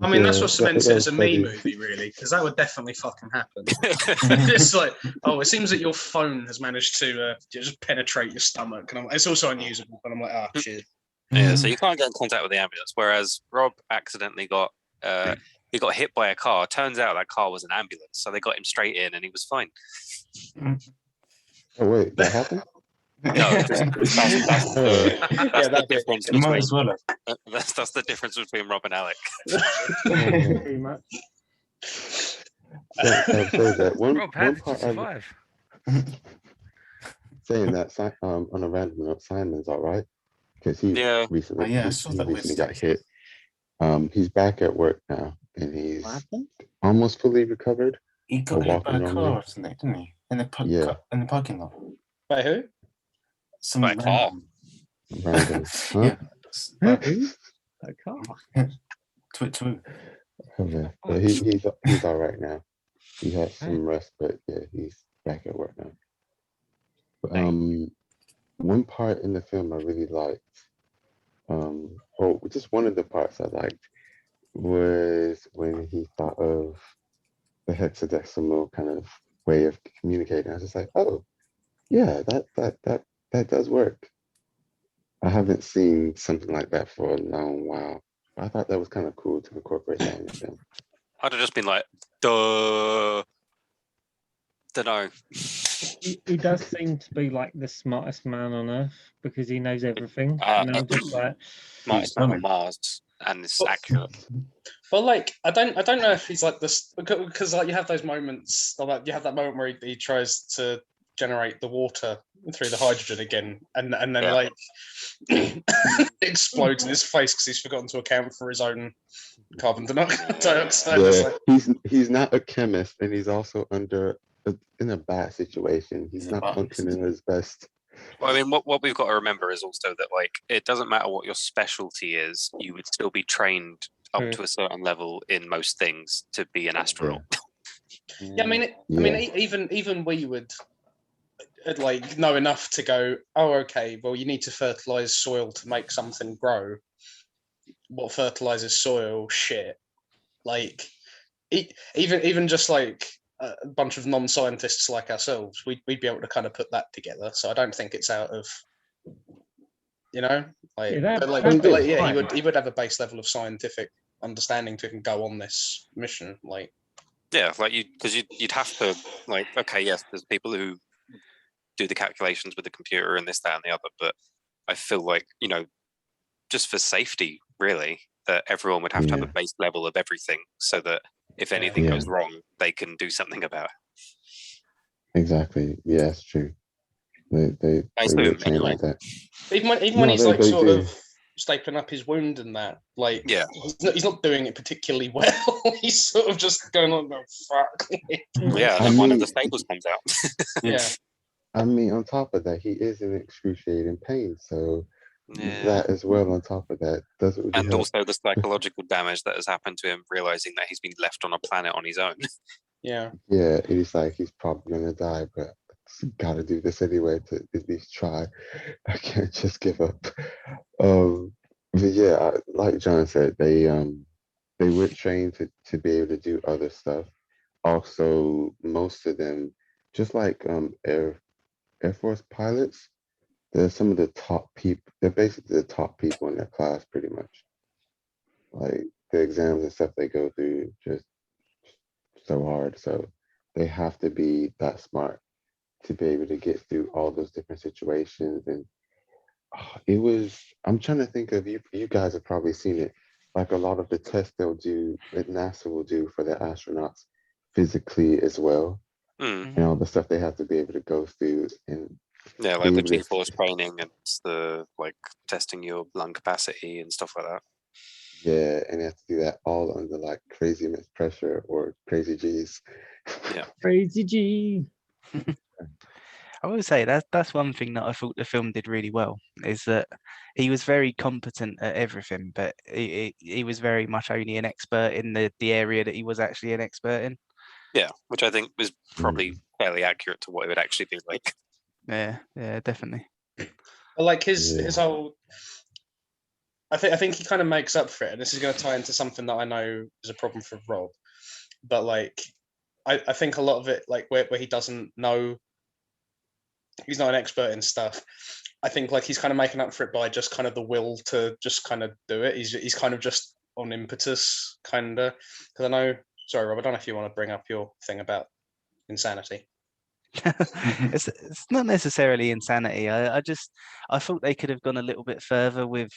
I mean, that's what cements it as a me movie, really, because that would definitely fucking happen. It's like, oh, it seems that your phone has managed to just penetrate your stomach, and it's also unusable. And I'm like, oh, shit.
Yeah, so you can't get in contact with the ambulance. Whereas Rob accidentally got he got hit by a car. Turns out that car was an ambulance, so they got him straight in, and he was fine.
Oh wait, that happened?
No, that's the,
Yeah,
that's the
that bit.
difference
It might
between
as well have.
that's the difference between Rob and Alec.
Pretty much.
So that
Rob, how
one
did you
part
survive?
saying that on a random note, Simon's all right because he
Yeah.
recently
Oh, yeah, I saw
he
that weird
recently got
statue.
hit. He's back at work now and he's
What happened?
almost fully recovered.
He got
Or
hit by
walking
a car
normally.
or something, didn't he? In the
Yeah.
in the parking lot.
By who?
Some
By a car.
Random. Huh?
Yeah.
Who? A car.
Twit.
Okay. But he's all right now. He had some rest, but yeah, he's back at work now. But, one part in the film I really liked, just one of the parts I liked was when he thought of the hexadecimal kind of way of communicating. I was just like, oh, yeah, that does work. I haven't seen something like that for a long while. I thought that was kind of cool to incorporate that in the film.
I'd have just been like, duh. Don't know.
He does seem to be like the smartest man on earth because he knows everything.
Uh,
And I'm just like,
Smartest man on Mars, and it's accurate.
But like, I don't know if he's like this because like you have those moments, or like you have that moment where he tries to generate the water through the hydrogen again, and then
Yeah.
like explodes in his face because he's forgotten to account for his own carbon dioxide. It's
Yeah,
like,
he's not a chemist, and he's also in a bad situation. He's
He's a
not
botanist.
functioning at his best.
Well, I mean, what we've got to remember is also that, like, it doesn't matter what your specialty is, you would still be trained up
True.
to a certain level in most things to be an astronaut.
yeah, I mean,
Yeah.
even we would like know enough to go, oh, okay, well, you need to fertilize soil to make something grow. What fertilizes soil? Shit. Like, even just like a bunch of non-scientists like ourselves, we'd be able to kind of put that together. So I don't think it's out of, like,
Yeah,
but like,
that's
but like, yeah,
fine.
he would have a base level of scientific understanding to go on this mission. Like,
Yeah, like because you'd have to, like, okay, yes, there's people who do the calculations with the computer and this, that, and the other, but I feel like, just for safety, really, that everyone would have to have a
Yeah.
base level of everything so that if anything
Yeah.
goes wrong, they can do something about it.
Exactly. Yeah, it's true. They
I
would
assume,
train
anyway.
like that.
even when
No,
he's
they-
like
they
sort
do.
of stapling up his wound and that, like,
Yeah.
he's not doing it particularly well. He's sort of just going on, oh, fuck.
Yeah,
I
then one of
mean-
the staples comes out.
Yeah.
I mean, on top of that, he is in excruciating pain. So
Yeah.
that as well, on top of that, doesn't really
And
help.
also the psychological damage that has happened to him, realizing that he's been left on a planet on his own.
Yeah.
Yeah, he's like he's probably gonna die, but got to do this anyway to at least try. I can't just give up. But yeah, like John said, they were trained to be able to do other stuff. Also, most of them, just like Air Force pilots, they're some of the top people. They're basically the top people in their class, pretty much. Like the exams and stuff they go through, just so hard. So they have to be that smart to be able to get through all those different situations. And I'm trying to think of you guys have probably seen it, like a lot of the tests they'll do that NASA will do for their astronauts physically as well,
Mm.
and all the stuff they have to be able to go through and
Yeah, like the
be able to-
G-force training and the like testing your lung capacity and stuff like that.
yeah, and they have to do that all under like crazy immense pressure or crazy G's.
Yeah.
Crazy G.
I will say that's one thing that I thought the film did really well is that he was very competent at everything, but he was very much only an expert in the area that he was actually an expert in.
Yeah, which I think is probably fairly accurate to what it would actually be like.
Yeah, definitely.
But like his
Yeah.
whole, I think he kind of makes up for it, and this is going to tie into something that I know is a problem for Rob. But like, I think a lot of it, like where he doesn't know, he's not an expert in stuff. I think like he's kind of making up for it by just kind of the will to just kind of do it. He's kind of just on impetus, kinda. Because I know, sorry, Rob, I don't know if you want to bring up your thing about insanity.
It's not necessarily insanity. I thought they could have gone a little bit further with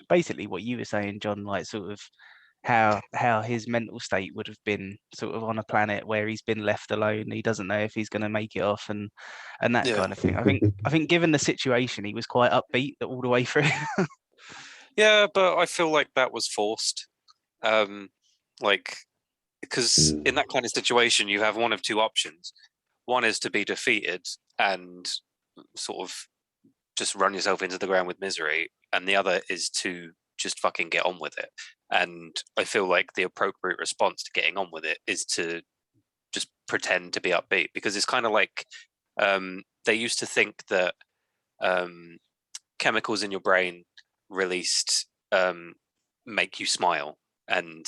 basically what you were saying, John, like sort of how his mental state would have been sort of on a planet where he's been left alone. He doesn't know if he's going to make it off and that
Yeah.
kind of thing. I think given the situation, he was quite upbeat all the way through.
Yeah, but I feel like that was forced. Like, because in that kind of situation, you have one of two options. One is to be defeated and sort of just run yourself into the ground with misery, and the other is to just fucking get on with it. And I feel like the appropriate response to getting on with it is to just pretend to be upbeat, because it's kind of like they used to think that chemicals in your brain released make you smile, and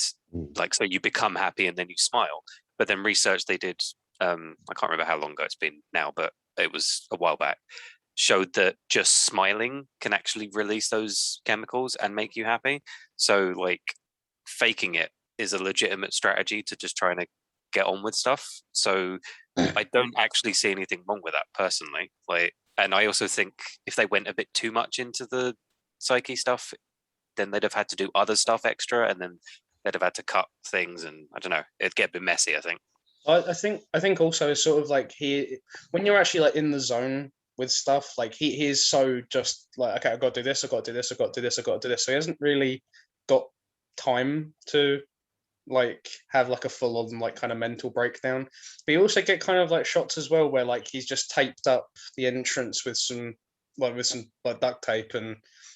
like so you become happy and then you smile. But then research they did, I can't remember how long ago it's been now, but it was a while back, showed that just smiling can actually release those chemicals and make you happy. So like faking it is a legitimate strategy to just trying to get on with stuff. So I don't actually see anything wrong with that personally. Like, and I also think if they went a bit too much into the psyche stuff, then they'd have had to do other stuff extra, and then they'd have had to cut things, and I don't know, it'd get a bit messy, I think.
I think also it's sort of like when you're actually like in the zone with stuff, like he is so just like, okay, I've got to do this, I've got to do this, I've got to do this, I've got to do this. So he hasn't really got time to like have like a full on like kind of mental breakdown. But you also get kind of like shots as well where like he's just taped up the entrance with some duct tape and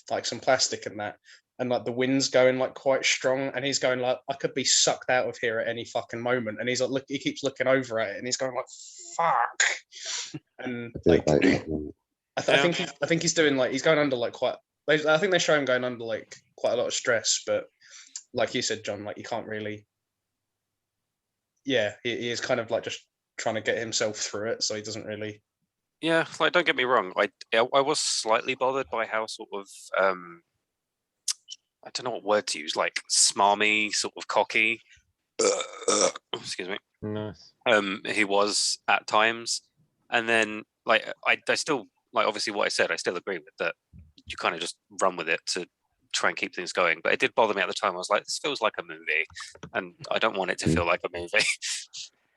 like some plastic and that. And like the wind's going like quite strong, and he's going like, I could be sucked out of here at any fucking moment. And he's like, he keeps looking over at it, and he's going like, fuck. And like, I think he's doing like, he's going under like quite. I think they show him going under like quite a lot of stress, but like you said, John, like you can't really. Yeah, he is kind of like just trying to get himself through it, so he doesn't really.
Yeah, like don't get me wrong, I was slightly bothered by how sort of I don't know what word to use, like smarmy, sort of cocky. Excuse me.
Nice.
He was at times, and then like I still like obviously what I said. I still agree with that. You kind of just run with it to try and keep things going. But it did bother me at the time. I was like, this feels like a movie, and I don't want it to feel like a movie.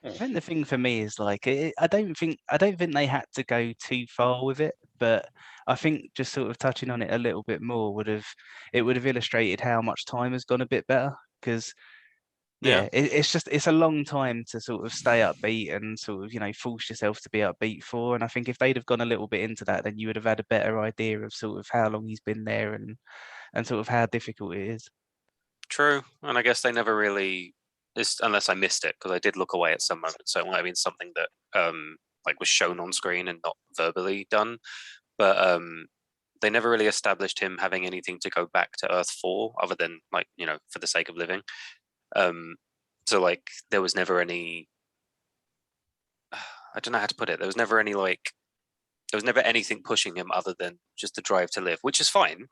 I think the thing for me is like I don't think they had to go too far with it, but I think just sort of touching on it a little bit more would have illustrated how much time has gone a bit better, because it's a long time to sort of stay upbeat and sort of force yourself to be upbeat for. And I think if they'd have gone a little bit into that, then you would have had a better idea of sort of how long he's been there and sort of how difficult it is.
True, and I guess they never really. Unless I missed it, because I did look away at some moments, so it might have been something that like was shown on screen and not verbally done. But they never really established him having anything to go back to Earth for, other than like for the sake of living. So like there was never any. I don't know how to put it. There was never anything pushing him other than just the drive to live, which is fine.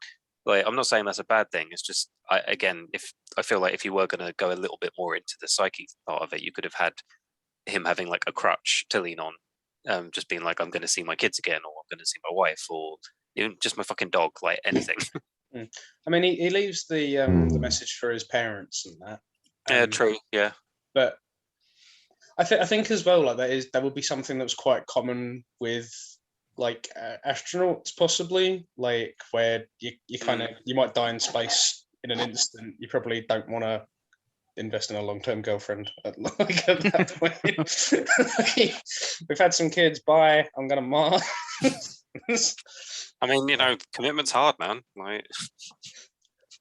Like, I'm not saying that's a bad thing. It's just, if I feel like if you were going to go a little bit more into the psyche part of it, you could have had him having like a crutch to lean on, just being like, I'm going to see my kids again, or I'm going to see my wife, or even just my fucking dog, like anything.
I mean, he leaves the message for his parents and that.
Yeah, true. Yeah,
but I think as well, like that would be something that was quite common with like astronauts, possibly, like where you kind of you might die in space in an instant. You probably don't want to invest in a long-term girlfriend at that point. We've had some kids. Bye. I'm gonna Mars.
I mean, commitment's hard, man. Like,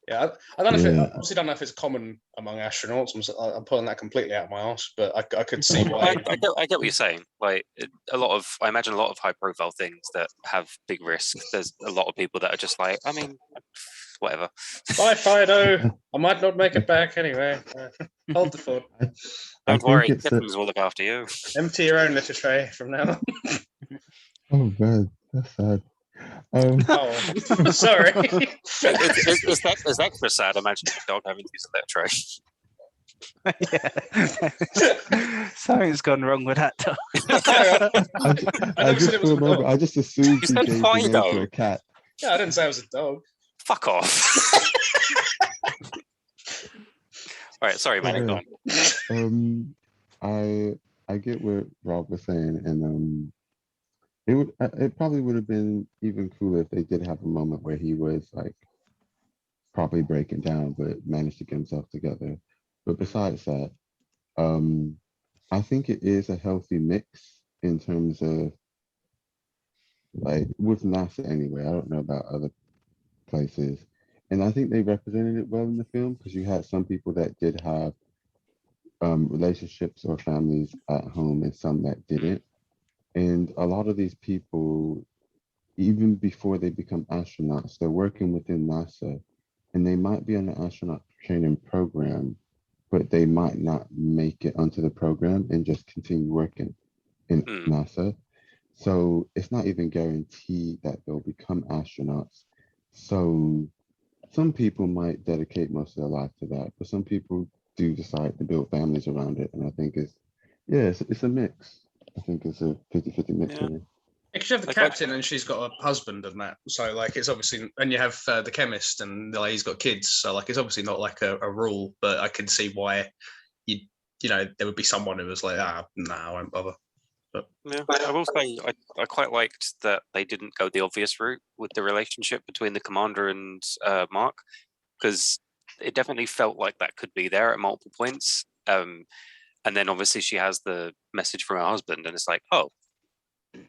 yeah, I don't know. I obviously don't know if it's common among astronauts. I'm pulling that completely out of my ass, but I could see why.
I get what you're saying. Like I imagine a lot of high-profile things that have big risks. There's a lot of people that are just like, I mean, whatever.
Bye, Fido. I might not make it back anyway. Hold the phone.
Don't worry, kittens will look after you.
Empty your own litter tray from now on.
Oh god, that's sad.
Oh, sorry.
It's extra sad. Imagine a dog having to use a letter
Yeah. Something's gone wrong with that dog.
I just
said it was a
thought over.
dog.
I just assumed
You
he
said
gave the name
Fido.
to a cat.
Yeah, I didn't say it was a dog.
Fuck off. All right, sorry, man. Go on.
I get what Rob was saying, and it probably would have been even cooler if they did have a moment where he was like probably breaking down, but managed to get himself together. But besides that, I think it is a healthy mix in terms of like with NASA anyway. I don't know about other places, and I think they represented it well in the film because you had some people that did have relationships or families at home and some that didn't. And a lot of these people, even before they become astronauts, they're working within NASA and they might be on the astronaut training program, but they might not make it onto the program and just continue working in NASA. So it's not even guaranteed that they'll become astronauts. So some people might dedicate most of their life to that, but some people do decide to build families around it. And I think it's a mix. I think it's a 50-50 mix.
Yeah.
Really.
Because you have the captain and she's got a husband and that, so like it's obviously, and you have the chemist and like he's got kids, so like it's obviously not like a rule, but I can see why you know there would be someone who was like, no, I won't bother. But
yeah, I will say I quite liked that they didn't go the obvious route with the relationship between the commander and Mark, because it definitely felt like that could be there at multiple points. And then obviously she has the message from her husband, and it's like, oh,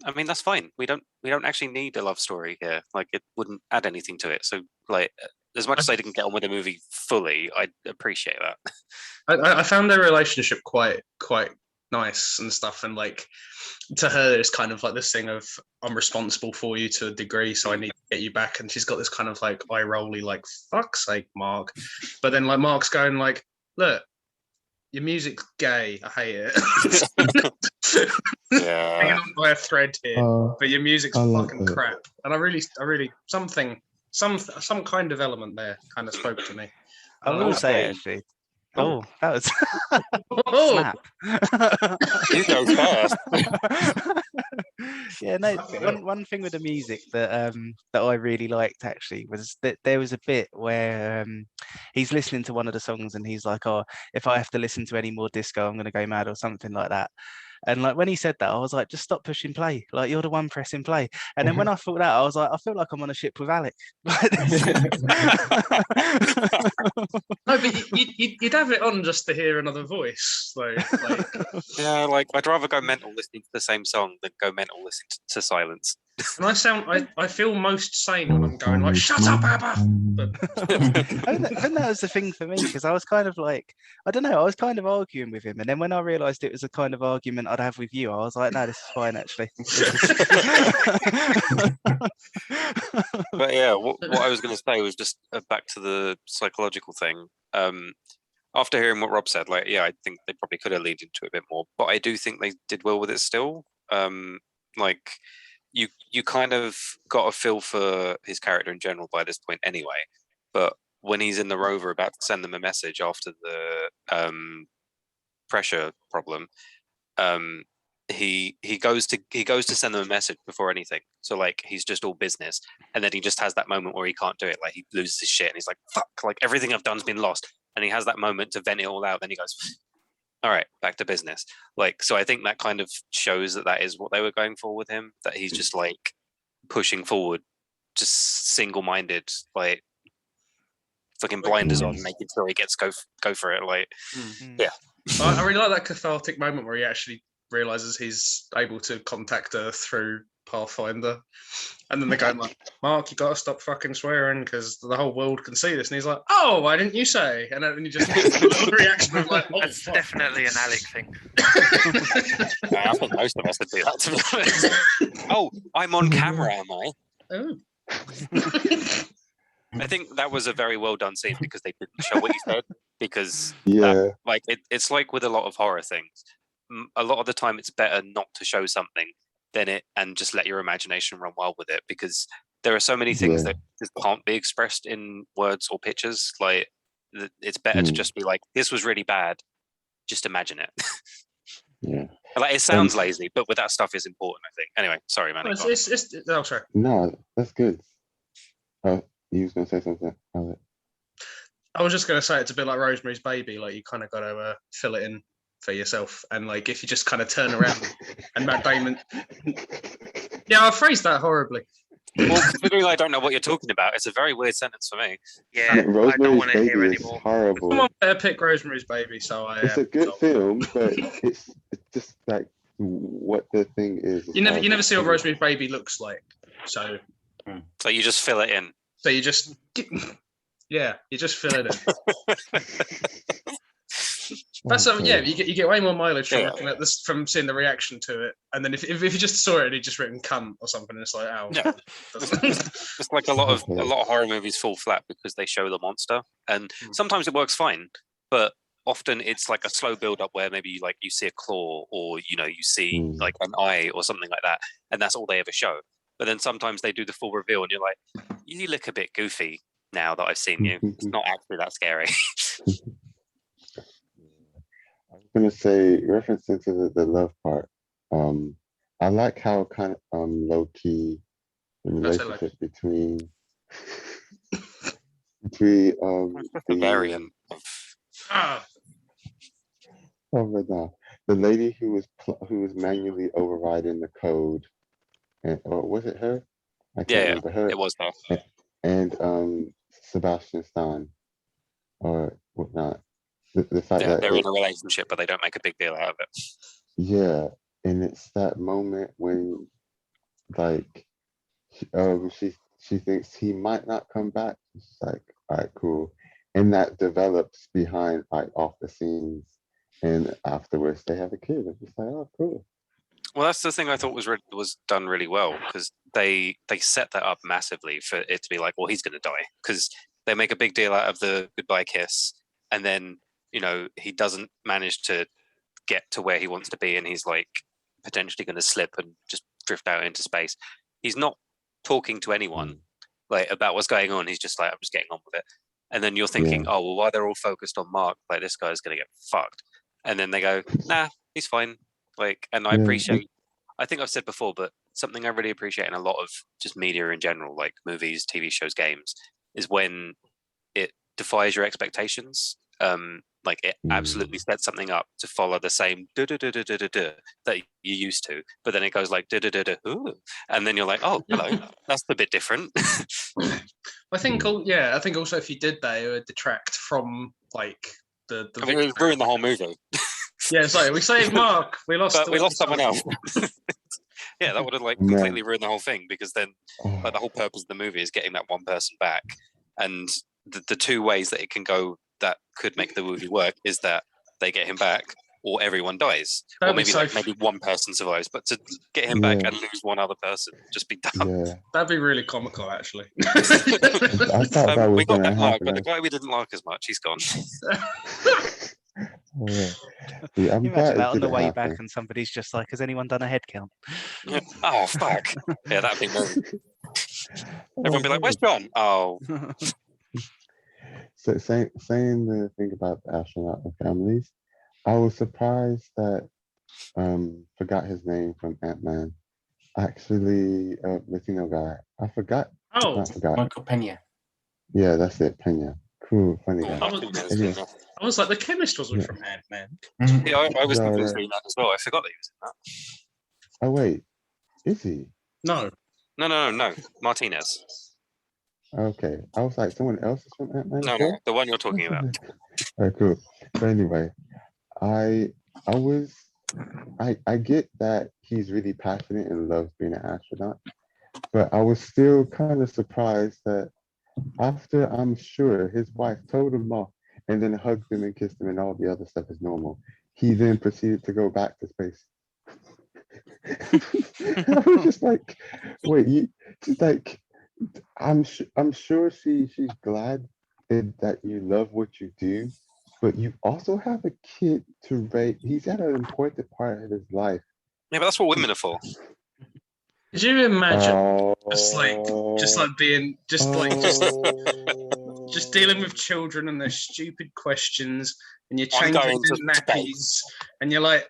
I mean that's fine. We don't actually need a love story here. Like it wouldn't add anything to it. So like as much as I didn't get on with the movie fully, I appreciate that.
I found their relationship quite nice and stuff, and like to her it's kind of like this thing of I'm responsible for you to a degree, so I need to get you back, and she's got this kind of like eye rolly like fuck's sake, Mark. But then like Mark's going like, look, your music's gay, I hate it.
Yeah.
Hanging on by a thread here, but your music's fucking crap. And I really some kind of element there kind of spoke to me.
I will say actually. Oh, that was snap.
You go first.
Yeah, no. One thing with the music that I really liked actually was that there was a bit where he's listening to one of the songs and he's like, "Oh, if I have to listen to any more disco, I'm going to go mad," or something like that. And like when he said that, I was like, just stop pushing play. Like you're the one pressing play. And then when I thought that, I was like, I feel like I'm on a ship with Alec.
No, but you'd have it on just to hear another voice, though. Like...
Yeah, like I'd rather go mental listening to the same song than go mental listening to silence.
And I feel most sane when I'm going like, shut up, Abba. But...
I think that was the thing for me, because I was kind of like, I don't know, I was kind of arguing with him, and then when I realised it was a kind of argument I'd have with you, I was like, no, this is fine actually.
But yeah, what I was going to say was just back to the psychological thing. After hearing what Rob said, like, yeah, I think they probably could have leaned into it a bit more, but I do think they did well with it still. Like, you kind of got a feel for his character in general by this point anyway. But when he's in the rover about to send them a message after the pressure problem, he goes to send them a message before anything. So like he's just all business, and then he just has that moment where he can't do it. Like he loses his shit, and he's like, "Fuck!" Like everything I've done's been lost, and he has that moment to vent it all out. Then he goes, all right, back to business. Like, so I think that kind of shows that is what they were going for with him, that he's just like pushing forward, just single-minded, like fucking blinders on, making sure he gets go for it. Like, yeah.
I really like that cathartic moment where he actually realizes he's able to contact her through Pathfinder, and then they're going like, Mark, you gotta stop fucking swearing because the whole world can see this, and he's like, oh, why didn't you say? And then you just the reaction of like, oh,
that's
fuck.
definitely an Alec thing.
I think most of us would do that, to be honest. Oh, I'm on camera, am I?
Oh.
I think that was a very well done scene because they didn't show what he said, because like it's like with a lot of horror things, a lot of the time it's better not to show something than it and just let your imagination run wild with it, because there are so many things
Yeah.
that just can't be expressed in words or pictures. Like it's better to just be like, this was really bad. Just imagine it.
Yeah.
Like it sounds lazy, but with that stuff is important, I think. Anyway, sorry, man.
Oh, sorry.
No, that's good. You was gonna say something?
I was just going to say it's a bit like Rosemary's Baby. Like you kind of got to fill it in for yourself, and like if you just kind of turn around and Matt Damon. Yeah, I phrased that horribly.
Well, considering I don't know what you're talking about, it's a very weird sentence for me.
Yeah, I don't
Rosemary's
want to hear
Baby is
anymore.
horrible.
Someone better pick Rosemary's Baby, so
It's a good film, but it's just like what the thing is.
You never see what Rosemary's Baby looks like, so
you just fill it in.
So you just you just fill it in. That's yeah. You get way more mileage from looking at this, from seeing the reaction to it, and then if you just saw it and he just written "cunt" or something, it's like
It's like a lot of horror movies fall flat because they show the monster, and sometimes it works fine, but often it's like a slow build up where maybe you see a claw or you see like an eye or something like that, and that's all they ever show. But then sometimes they do the full reveal, and you're like, you look a bit goofy now that I've seen you. It's not actually that scary.
I was gonna say, referencing to the love part, I like how kind of low key the relationship between
the variant of
the lady who was manually overriding the code, and or was it her? I can't remember her.
It was her.
And Sebastian Stan or whatnot. The fact that
they're in a relationship, but they don't make a big deal out of it.
Yeah, and it's that moment when, like, she thinks he might not come back. She's like, all right, cool, and that develops behind, like, off the scenes, and afterwards they have a kid. It's just like, oh, cool.
Well, that's the thing I thought was done really well, because they set that up massively for it to be like, well, he's going to die, because they make a big deal out of the goodbye kiss, and then he doesn't manage to get to where he wants to be, and he's like potentially going to slip and just drift out into space. He's not talking to anyone like about what's going on. He's just like, I'm just getting on with it. And then you're thinking, oh, well, why they're all focused on Mark, like this guy's going to get fucked. And then they go, nah, he's fine. Like, and I appreciate, I think I've said before, but something I really appreciate in a lot of just media in general, like movies, TV shows, games, is when it defies your expectations. Like it absolutely sets something up to follow the same that you used to, but then it goes like and then you're like, oh, hello, that's a bit different.
I think also if you did that, it would detract from like the
I mean, it would ruin the whole movie.
Yeah, sorry, we saved Mark, we lost
someone else. Yeah, that would have like completely ruined the whole thing, because then like the whole purpose of the movie is getting that one person back, and the two ways that it can go that could make the movie work is that they get him back or everyone dies. Or maybe maybe one person survives, but to get him back and lose one other person, just be done.
Yeah.
That'd be really comical, actually.
I thought that was
we got that Mark,
happen.
but the guy we didn't like as much, he's gone.
Yeah, I'm
you
glad
imagine that on the way
happen.
back and somebody's just like, has anyone done a head count?
Yeah. Oh, fuck. Yeah, that'd be me. Everyone be like, where's John? Oh.
So saying the thing about the astronaut and families, I was surprised that forgot his name from Ant-Man. Actually, Latino guy. I forgot.
Oh,
Michael Pena.
Yeah, that's it, Pena. Cool, funny guy.
I was like, the chemist wasn't from Ant-Man.
Yeah, I was confused reading that as well. I forgot that he was in that.
Oh wait, is he?
No.
Martinez.
Okay, I was like, someone else is from Ant-Man.
No, the one you're talking about.
All right, cool. But anyway, I get that he's really passionate and loves being an astronaut, but I was still kind of surprised that after, I'm sure, his wife told him off and then hugged him and kissed him and all the other stuff is normal, he then proceeded to go back to space. I was just like, wait, she's like, I'm sure she's glad that you love what you do, but you also have a kid to raise. He's at an important part of his life.
Yeah, but that's what women are for.
Could you imagine just
Oh,
being just
oh.
dealing with children and their stupid questions, and you're
I'm
changing
going to
nappies, and you're like,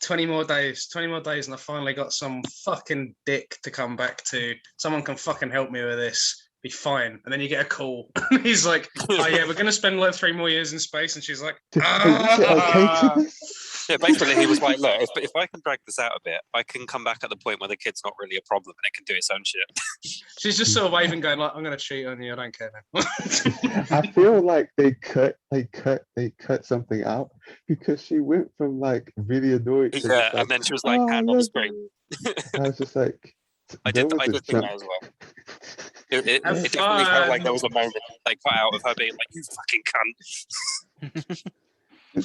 20 more days, and I finally got some fucking dick to come back to. Someone can fucking help me with this. Be fine. And then you get a call. He's like, oh yeah, we're gonna spend like 3 more years in space. And she's like,
Okay.
Yeah, basically he was like, look, if I can drag this out a bit, I can come back at the point where the kid's not really a problem and it can do its own shit.
She's just sort of waving, going like, I'm gonna cheat on you. I don't care now.
I feel like they cut something out because she went from like really annoyed to
Yeah,
just like,
and then she was like,
"Oh,
hand
I
on the
love
screen.
you." I was just like,
I
there
did
was a
think
jump.
that as well. It
Have
definitely felt like
fun.
there was a moment they cut out of her being like, you fucking cunt.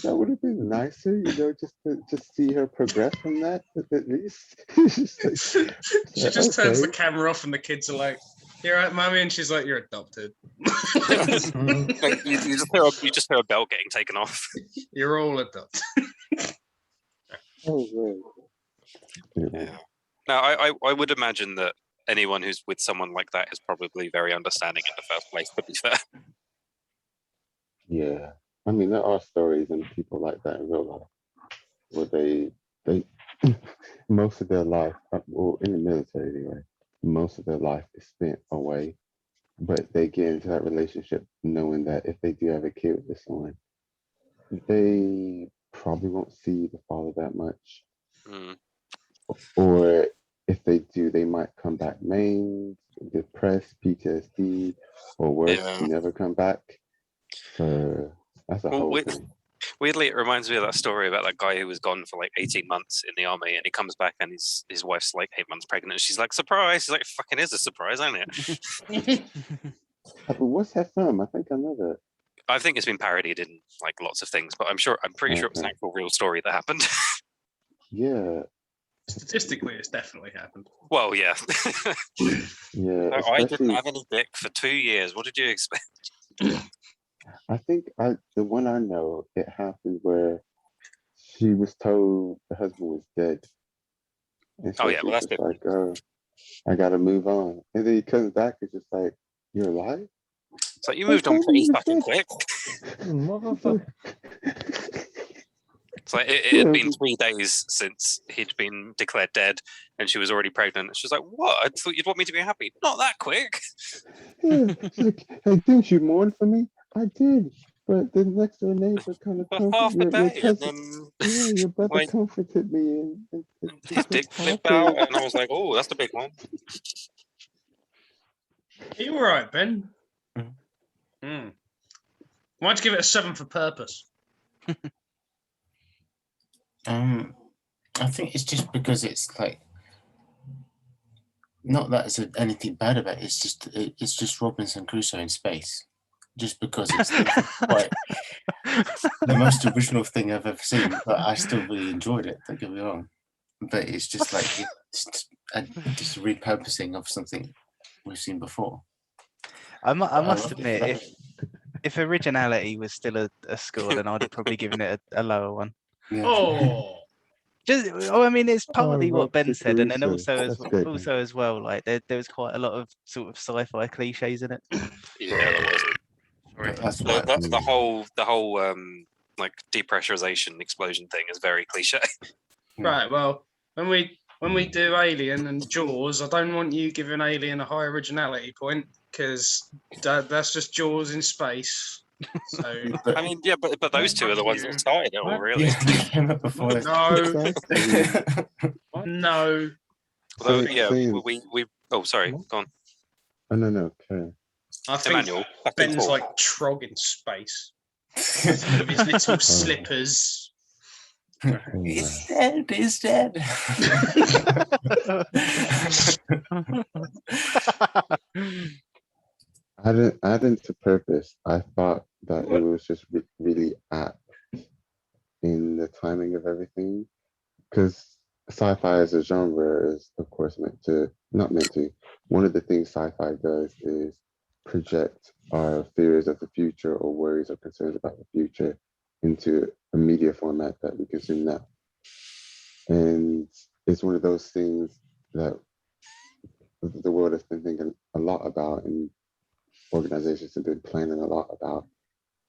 That would have been nicer, just to see her progress from that at least. Just like,
She just turns the
okay.
camera off, and the kids are like, "You're right, mummy," and she's like, "You're adopted."
Like, you just hear a belt getting taken off.
You're all adopted.
Oh, right.
Yeah. Now, I would imagine that anyone who's with someone like that is probably very understanding in the first place, to be fair.
Yeah. I mean, there are stories and people like that in real life where they most of their life, well, in the military anyway, most of their life is spent away, but they get into that relationship knowing that if they do have a kid with someone, they probably won't see the father that much.
Mm.
Or if they do, they might come back maimed, depressed, PTSD, or worse,
Yeah.
never come back. So that's a whole thing.
Weirdly, it reminds me of that story about that guy who was gone for like 18 months in the army, and he comes back and his wife's like 8 months pregnant. And she's like, surprise! He's like, fucking is a surprise, isn't it?
But what's that from? I think I know that.
I think it's been parodied in like lots of things, but I'm pretty sure it was an actual real story that happened.
Yeah.
Statistically, it's definitely happened.
Well, yeah.
Yeah.
I didn't have any dick for 2 years. What did you expect?
I think the one I know, it happened where she was told the husband was dead. And so
Oh, yeah, well, that's
she's just like, oh, I gotta move on. And then he comes back and just like, you're alive?
It's like, you moved on pretty fucking quick.
Motherfucker.
It's like it had been 3 days since he'd been declared dead, and she was already pregnant. She was like, "What? I thought you'd want me to be happy. Not that quick."
Yeah. She's like, hey, didn't you mourn for me? I did. But the next door neighbor kind of
For half a day, and then
your brother
like,
comforted me and
his dick flipped out, and I was like, "Oh, that's the big one."
Are you all right, Ben? Why'd you give it a 7 for purpose?
I think it's just because it's like not that it's anything bad about it. It's just Robinson Crusoe in space. Just because it's quite the most original thing I've ever seen, but I still really enjoyed it. Don't get me wrong, but it's just like just a repurposing of something we've seen before.
I must admit, if originality was still a score, then I'd have probably given it a lower one.
Yeah.
Oh.
I mean, it's partly what Ben said, and then
Crusoe.
also as well, like there was quite a lot of sort of sci-fi cliches in it.
Yeah, there was.
That's
The whole like depressurization explosion thing is very cliche.
Right. Well, when we do Alien and Jaws, I don't want you giving Alien a high originality point because that's just Jaws in space. So
I mean, yeah, but those two are the ones that started it all, really.
Yeah, they came up before.
No.
Although, yeah, we. Oh, sorry, go on.
Oh, no, okay.
I think
Emmanuel,
Ben's like Trog in space with his little slippers.
He's dead. He's dead.
I didn't to purpose. I thought that it was just really apt in the timing of everything, because sci-fi as a genre is, of course, not meant to. One of the things sci-fi does is project our fears of the future or worries or concerns about the future into a media format that we consume now. And it's one of those things that the world has been thinking a lot about, and organizations have been planning a lot about.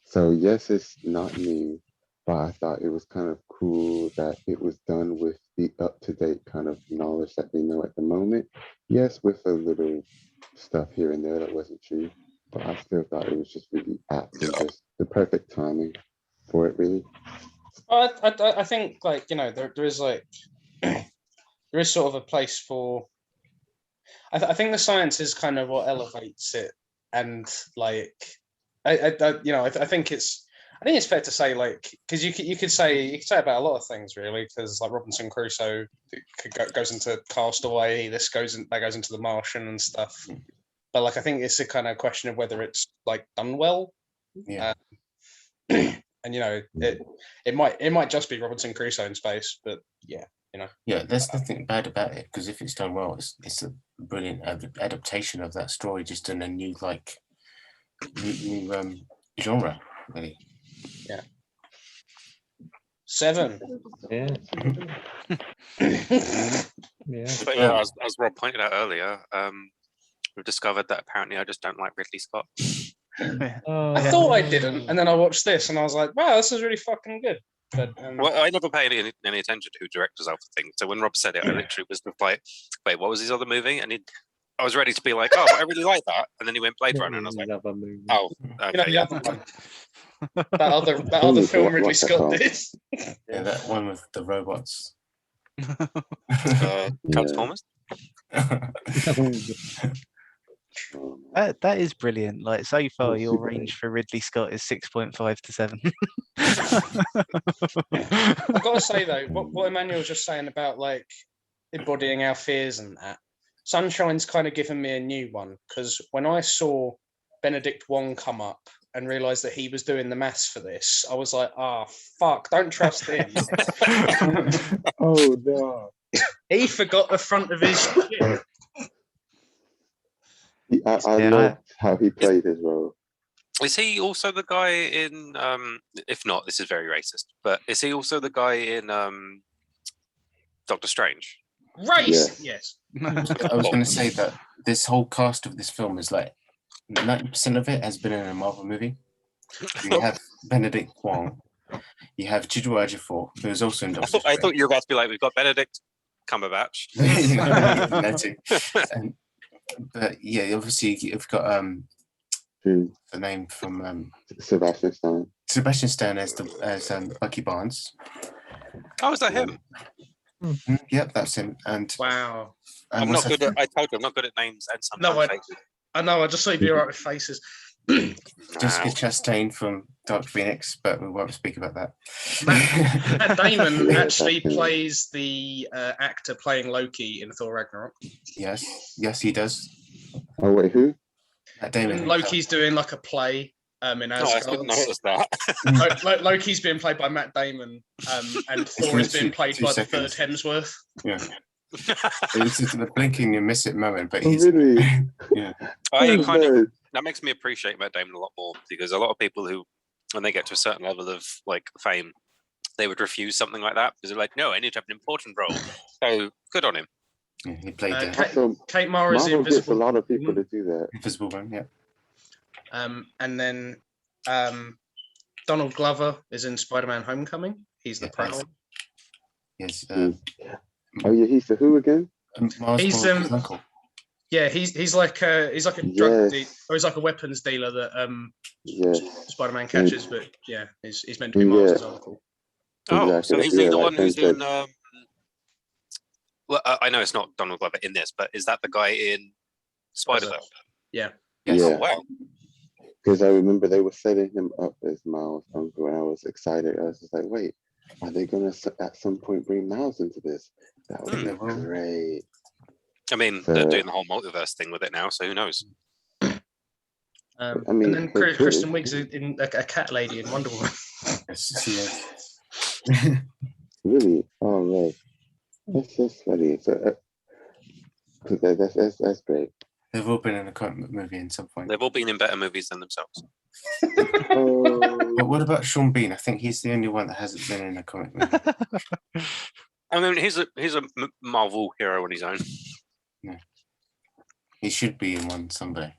So yes, it's not new, but I thought it was kind of cool that it was done with the up-to-date kind of knowledge that we know at the moment. Yes, with a little stuff here and there that wasn't true, but I still thought it was just really apt and just the perfect timing for it, really.
I think, like, you know, there is like there is sort of a place for. I think the science is kind of what elevates it, and like, I think it's fair to say, like, because you could say about a lot of things, really, because like Robinson Crusoe goes into Castaway, that goes into the Martian and stuff, but like I think it's a kind of question of whether it's like done well.
Yeah.
And you know, it might just be Robinson Crusoe in space, but yeah, you know.
Yeah, there's nothing bad about it, because if it's done well, it's a brilliant adaptation of that story, just in a new new genre, really.
Yeah. 7.
Yeah. Yeah.
But yeah, as Rob pointed out earlier, we've discovered that apparently I just don't like Ridley Scott.
I thought I didn't, and then I watched this, and I was like, "Wow, this is really fucking good." But
well, I never pay any attention to who directors are for things. So when Rob said it, I literally was like, "Wait, what was his other movie?" And I was ready to be like, "Oh, I really like that." And then he went Blade Runner, and I was like, "Oh, okay,
you know, the
yeah."
other one, that other film Ridley Scott did.
Yeah, that one with the robots.
Transformers.
That is brilliant. Like, so far, your range for Ridley Scott is 6.5 to 7.
I've got to say though, what Emmanuel was just saying about like embodying our fears and that, Sunshine's kind of given me a new one, because when I saw Benedict Wong come up and realised that he was doing the maths for this, I was like, fuck, don't trust him.
Oh no.
He forgot the front of his shit.
I loved how he played his role.
Is he also the guy in? If not, this is very racist. But is he also the guy in Doctor Strange?
Race, yes.
I was going to say that this whole cast of this film is like 90% of it has been in a Marvel movie. You have Benedict Wong. You have Chiwetel Ejiofor, who is also in Doctor Strange.
I thought you were about to be like, we've got Benedict Cumberbatch.
But yeah, obviously you've got the name from
Sebastian Stan.
Sebastian Stan as Bucky Barnes.
Oh, is that him?
Yep, that's him. And
wow,
I'm not good at. I told you I'm not good at names and sometimes faces.
I know. I just thought you'd be alright with faces.
Jessica Chastain from Dark Phoenix, but we won't speak about that.
Matt Damon actually plays the actor playing Loki in Thor Ragnarok.
Yes, he does.
Oh wait, who?
Matt Damon.
Loki's doing like a play in Asgard.
I didn't notice that.
Loki's being played by Matt Damon, and Thor is being played by the third Hemsworth.
Yeah. It's just a blinking you miss it moment, but
he's really.
Yeah.
That makes me appreciate Matt Damon a lot more, because a lot of people who, when they get to a certain level of like fame, they would refuse something like that because they're like, no, I need to have an important role. So good on him.
Yeah, he played
Kate Mara's the
Marvel
Invisible.
gets a lot of people to do that.
Invisible Man, yeah.
And then Donald Glover is in Spider-Man: Homecoming. He's the Prowler.
Yes.
Oh yeah, he's the who again?
He's
uncle.
Yeah, he's like a drug dealer, or he's like a weapons dealer that Spider-Man catches, but yeah, he's meant to be Miles' uncle.
Oh,
exactly.
so is he the one who's in? Well, I know it's not Donald Glover in this, but is that the guy in Spider-Man?
Yeah.
Yes.
Oh, wow.
Because I remember they were setting him up as Miles' uncle, and I was excited. I was just like, wait, are they going to at some point bring Miles into this? That would be great.
I mean, they're doing the whole multiverse thing with it now, so who knows?
I mean,
and then Kristen Wiig's in a cat lady in Wonder Woman.
Yes.
Really? Oh, right. That's just funny. So, that's great.
They've all been in a comic movie in some point.
They've all been in better movies than themselves.
But what about Sean Bean? I think he's the only one that hasn't been in a comic movie.
I mean, he's a Marvel hero on his own.
Yeah. He should be in one someday.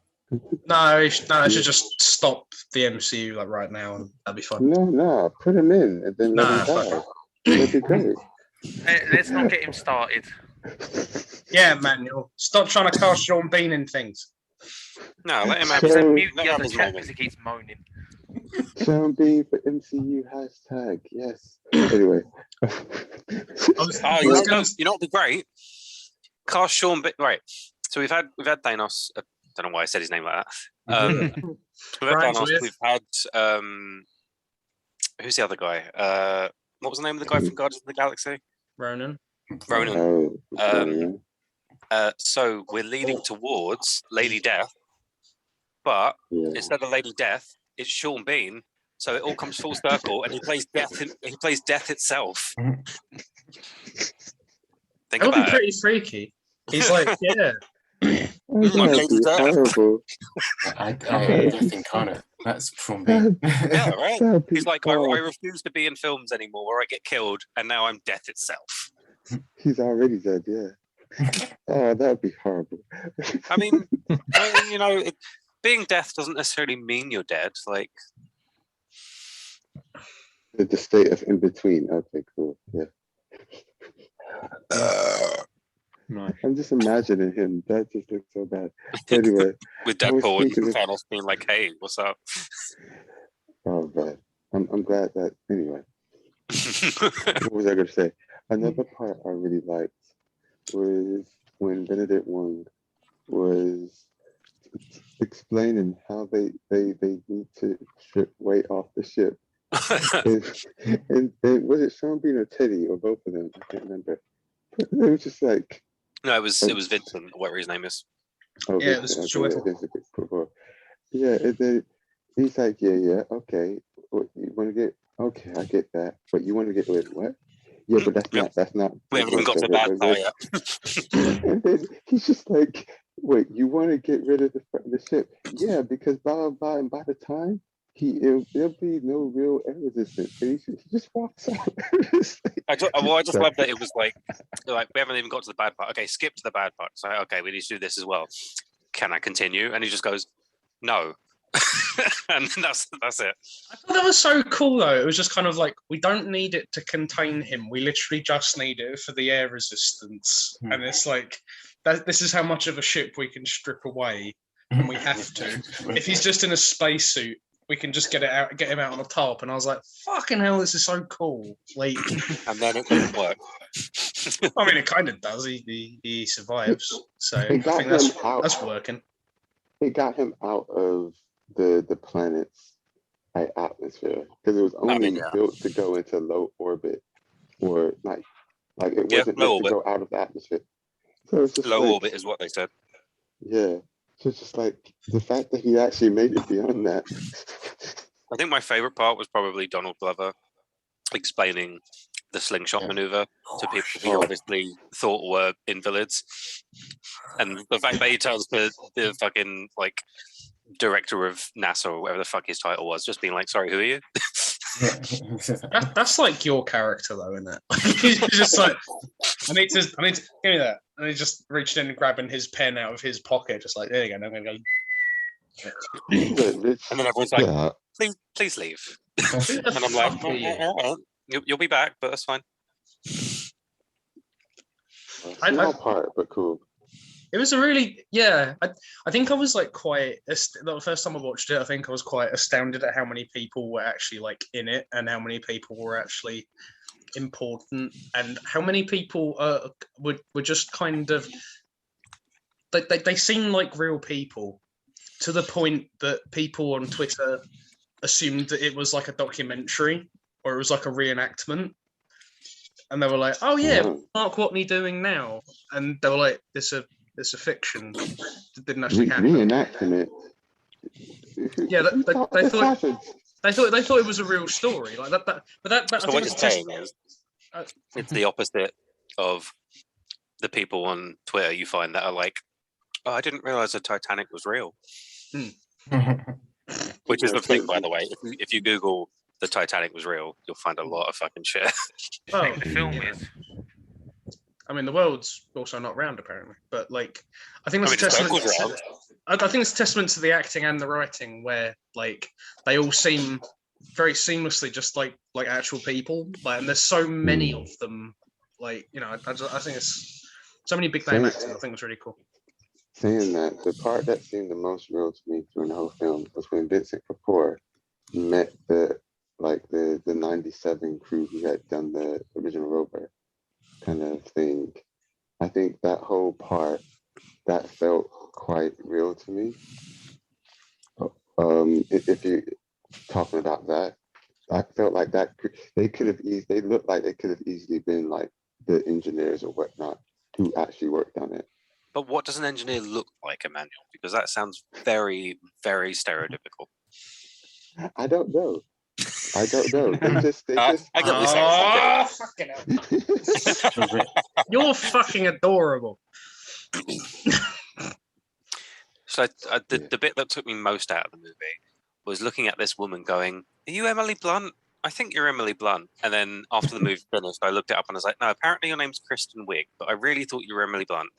No, it should just stop the MCU like right now, and that'd be fun.
No, put him in and then let
Nah,
him
fuck
die. That'd be great.
Let's not get him started.
Yeah, Manuel, stop trying to cast Sean Bean in things.
No, let him
I'm
have
just
his,
gonna mute
let
the
him have
other
his
chat
moment.
because he keeps moaning.
Sean Bean for MCU hashtag. Yes. Anyway.
Oh, you know what'd be great? Cast Sean Bean. Right. So we've had Thanos. I don't know why I said his name like that. We've had
Right,
Thanos.
Swift.
We've had who's the other guy? What was the name of the guy from Guardians of the Galaxy?
Ronan.
Ronan.
Yeah.
So we're leading towards Lady Death, but instead of Lady Death, it's Sean Bean. So it all comes full circle, and he plays death. He plays death itself. Think
That would be
about it.
pretty freaky. He's like, yeah.
That'd be horrible.
I think kind of. That's Sean Bean.
Yeah, right.
That'd be
He's like, I
horrible.
refuse to be in films anymore, or I get killed, and now I'm death itself.
He's already dead, yeah. Oh, that would be horrible.
I mean, you know, being death doesn't necessarily mean you're dead. Like,
The state of in between. Okay, cool. Yeah.
Nice.
I'm just imagining him. That just looks so bad. Anyway,
with
I was
Deadpool and
thinking of-
Thanos being like, "Hey, what's up?"
oh, bad. I'm glad that. Anyway, what was I going to say? Another part I really liked was when Benedict Wong was explaining how they need to strip weight off the ship. and was it Sean Bean or Teddy or both of them? I can't remember. It was just like,
No, it was Vincent, whatever his name is.
oh,
Yeah, it was
Vincent,
joyful.
Yeah, and then he's like, yeah, okay. What, you want to get? Okay, I get that. But you want to get rid of what? Yeah, but that's not.
We haven't even got to the bad part yet.
And then he's just like, wait, you want to get rid of the ship? Yeah, because blah blah blah, and by the time there'll be no real air resistance. And he just walks out.
I just love that it was like we haven't even got to the bad part. Okay, skip to the bad part. So okay, we need to do this as well. Can I continue? And he just goes, no. And that's it.
I thought that was so cool though. It was just kind of like, we don't need it to contain him. We literally just need it for the air resistance. And it's like, this is how much of a ship we can strip away, and we have to. If he's just in a spacesuit, we can just get him out on the top. And I was like, fucking hell, this is so cool. Like,
And then it doesn't work.
I mean, it kind of does. He survives. So I
It got
think
him out.
that's working.
It got him out of the planet's atmosphere because it was only built to go into low orbit, or like it wasn't meant to go out of the atmosphere. So it's just
low orbit is what they said.
Yeah, so it's just like the fact that he actually made it beyond that.
I think my favorite part was probably Donald Glover explaining the slingshot maneuver to people he obviously thought were invalids, and the fact that he tells the fucking like director of NASA or whatever the fuck his title was, just being like, sorry, who are you?
That's like your character though, isn't it? He's just like, I need to give me that. And he just reached in and grabbing his pen out of his pocket, just like, there you go, I'm gonna go.
And then everyone's like, please leave. And I'm like, all right, you'll be back, but that's fine.
Small part, but cool.
It was a really, I think I was like the first time I watched it, I think I was quite astounded at how many people were actually like in it, and how many people were actually important, and how many people were just kind of, they seem like real people, to the point that people on Twitter assumed that it was like a documentary or it was like a reenactment. And they were like, oh yeah, Mark Watney doing now? And they were like, it's a fiction. It didn't actually happen.
Reenacting it.
Yeah, they thought it was a real story. Like that. But that.
So
I think
what you're saying is, it's the opposite of the people on Twitter you find that are like, oh, I didn't realize the Titanic was real. Which is the thing, by the way. If you Google the Titanic was real, you'll find a lot of fucking shit.
I think the film is.
I mean, the world's also not round apparently, but like, I think that's
I mean,
a
it's
testament.
circles round.
I think it's a testament to the acting and the writing, where like they all seem very seamlessly just like actual people. Like, and there's so many of them. Like, you know, I think it's so many big name actors. I think it's really cool.
Saying that, the part that seemed the most real to me during the whole film was when Vincent Kapoor met the 97 crew who had done the original Rover kind of thing. I think that whole part that felt quite real to me. If you're talking about that, I felt like that they looked like they could have easily been like the engineers or whatnot who actually worked on it.
But what does an engineer look like, Emmanuel? Because that sounds very, very stereotypical.
I don't know. They just
I get what you're saying.
Fucking hell. You're fucking adorable.
So the bit that took me most out of the movie was looking at this woman going, "Are you Emily Blunt? I think you're Emily Blunt." And then after the movie finished, I looked it up and I was like, "No, apparently your name's Kristen Wiig, but I really thought you were Emily Blunt."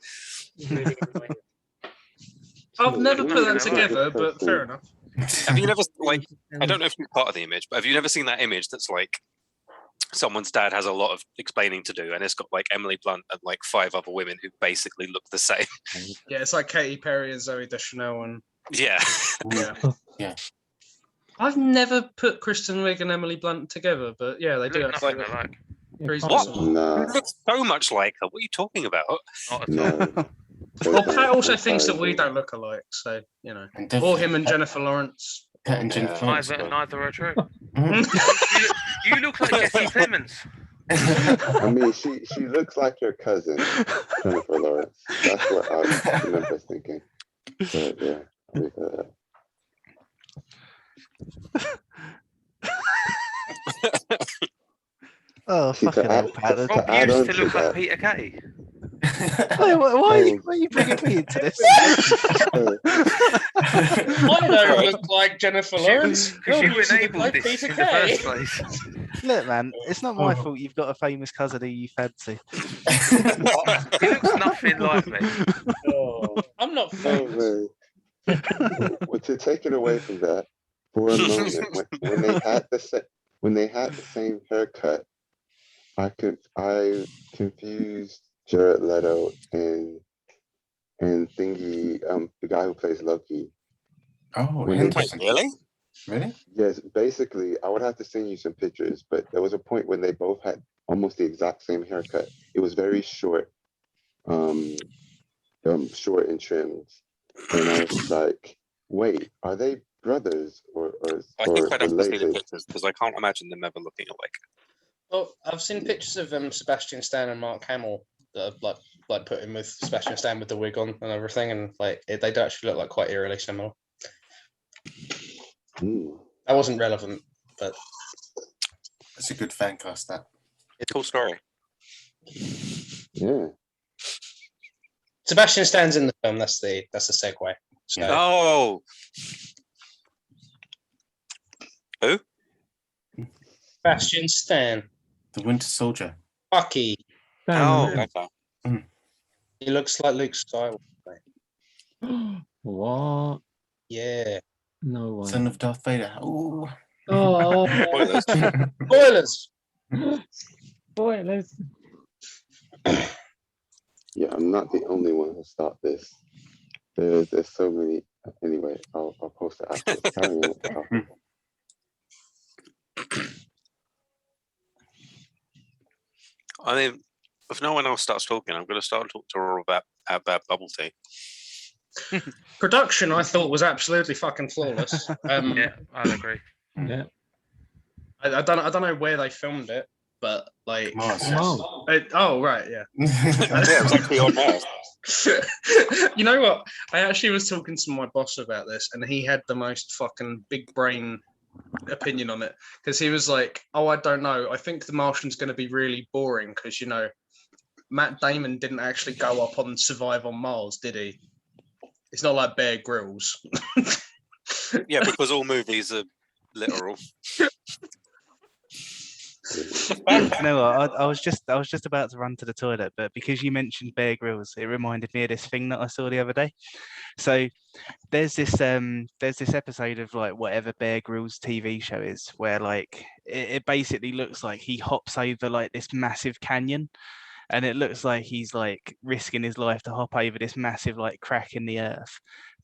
I've never put that together, but fair enough.
Have you never, like, I don't know if you're part of the image, but have you never seen that image that's like someone's dad has a lot of explaining to do and it's got like Emily Blunt and like 5 other women who basically look the same?
Yeah, it's like Katy Perry and Zooey Deschanel and
Yeah.
Yeah.
I've never put Kristen Wiig and Emily Blunt together, but yeah, they do.
Look nothing alike.
What?
Nah,
You look so much like her. What are you talking about?
Not at all.
no.
Well, Pat also thinks that we don't look alike, so you know.
And
Or him and Jennifer Lawrence.
Pat and Jennifer Lawrence.
Neither are true.
Mhm.
You look like Jesse Plemons.
I mean, she looks like your cousin, Jennifer Lawrence. That's what I remember thinking. But yeah, I leave that.
Oh,
See,
fucking hell, Pat.
to
Rob
add
used
on
to
to
look like
that,
Peter Kay.
Why are you bringing me into this?
I don't look like Jennifer Lawrence.
Because you enabled
like
this
Peter
in the
Kay.
first place.
Look, man, it's not my fault you've got a famous cousin who you fancy.
He looks nothing like me.
Oh, I'm not
oh
famous.
man. Well, to take it away from that, for a moment, when they had the same haircut, I confused Jared Leto and Thingy, the guy who plays Loki.
Oh,
When they-
interesting.
Really?
Really?
Yes, basically, I would have to send you some pictures, but there was a point when they both had almost the exact same haircut. It was very short, short and trimmed, and I was just like, "Wait, are they brothers or
I think I'd have to see the
related?"
pictures because I can't imagine them ever looking alike.
Well, I've seen pictures of Sebastian Stan and Mark Hamill that have like put him with Sebastian Stan with the wig on and everything, and like they do actually look like quite eerily similar.
Mm.
That wasn't relevant, but
That's a good fan cast, that.
Cool story.
Yeah.
Sebastian Stan's in the film. That's the segue. So,
Yeah.
Oh,
Sebastian Stan,
The Winter Soldier.
Bucky.
okay.
He looks like Luke Skywalker.
What?
Yeah.
No way.
Son of Darth Vader. Ooh.
Oh,
Spoilers.
Spoilers.
spoilers.
Yeah, I'm not the only one who stopped this. There's so many. Anyway, I'll post it after. Carry on.
I mean, if no one else starts talking, I'm going to start talking to her about bubble tea.
Production, I thought, was absolutely fucking flawless.
Yeah, I'd agree.
Yeah.
I don't know where they filmed it, but like,
Mars.
Oh,
oh right, yeah.
Yeah, it was actually on Mars.
You know what? I actually was talking to my boss about this, and he had the most fucking big brain opinion on it because he was like, "Oh, I don't know. I think The Martian's going to be really boring because you know, Matt Damon didn't actually go up on Survive on Mars, did he? It's not like Bear Grylls."
Yeah, because all movies are literal.
You know what? I was just about to run to the toilet, but because you mentioned Bear Grylls, it reminded me of this thing that I saw the other day. So there's this episode of like whatever Bear Grylls TV show is, where like it basically looks like he hops over like this massive canyon, and it looks like he's like risking his life to hop over this massive like crack in the earth.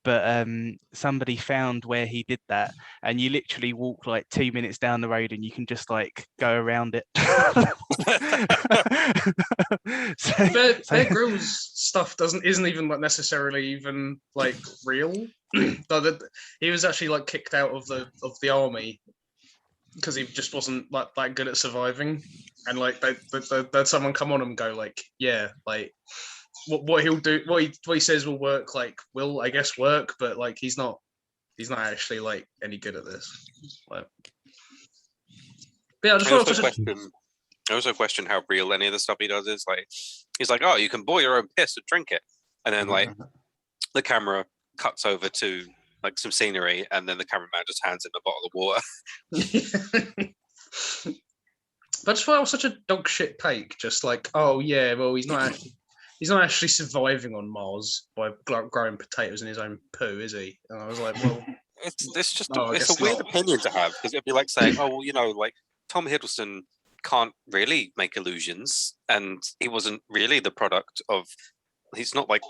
But somebody found where he did that, and you literally walk like 2 minutes down the road and you can just like go around it.
Bear Grylls stuff isn't even like necessarily even like real. He was actually like kicked out of the army because he just wasn't like that good at surviving, and like they'd someone come on and go like, yeah, like what he'll do, what he says will work, like will I guess work, but like he's not actually like any good at this. Like, yeah,
I also question how real any of the stuff he does is. Like, he's like, oh, you can boil your own piss and drink it, and then like the camera cuts over to like some scenery, and then the cameraman just hands him a bottle of water.
That's why I was such a dog shit take. Just like, oh yeah, well he's not actually surviving on Mars by growing potatoes in his own poo, is he? And I was like, well,
it's just it's a weird opinion to have, because it'd be like saying, oh well, you know, like Tom Hiddleston can't really make illusions, and he wasn't really the product of. He's not like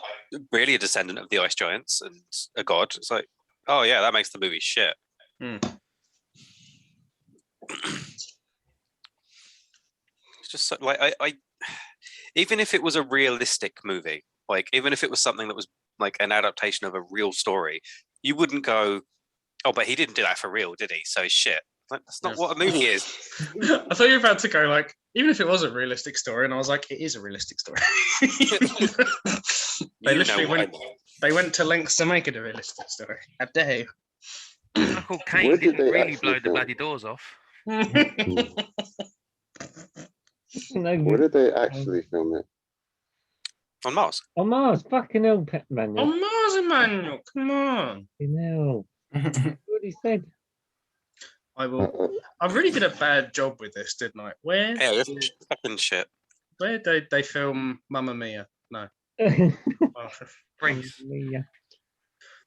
really a descendant of the ice giants and a god. It's like, oh yeah, that makes the movie shit. It's just so, like I even if it was a realistic movie, like even if it was something that was like an adaptation of a real story, you wouldn't go, oh, but he didn't do that for real, did he? So shit. Like, that's not what a movie is.
I thought you were about to go like, even if it was a realistic story, and I was like, it is a realistic story. They went to lengths to make it a realistic story. I dare.
Uncle Kane didn't really blow the bloody doors off.
Where did they actually film it?
On Mars.
On Mars, fucking hell, Pet Manual.
On Mars, Emmanuel, come on.
What he said.
I really did a bad job with this, didn't I? Where
fucking shit.
Where did they film Mamma Mia? No.
Greece.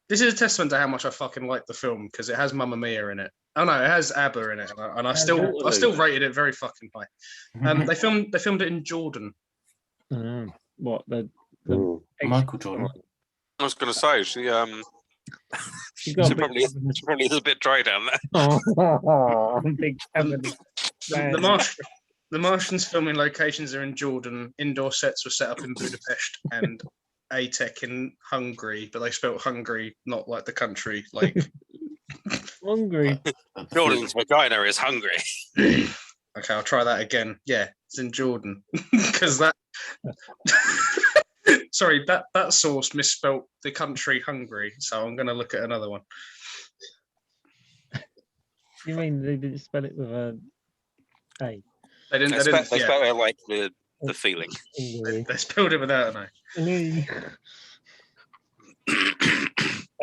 This is a testament to how much I fucking like the film, because it has Mamma Mia in it. Oh no, it has ABBA in it, and I still rated it very fucking high. They filmed it in Jordan.
What the
Michael Jordan?
I was gonna say she probably is a bit dry down there.
Big
The Martian's filming locations are in Jordan. Indoor sets were set up in Budapest and ATEC in Hungary, but they spelled Hungary, not like the country, like
Hungry.
Jordan's vagina is hungry.
Okay, I'll try that again. Yeah, it's in Jordan. Because that sorry, that source misspelt the country Hungary, so I'm gonna look at another one.
You mean they didn't spell it with a A?
They didn't
spell it like the feeling.
They spelled it without an A.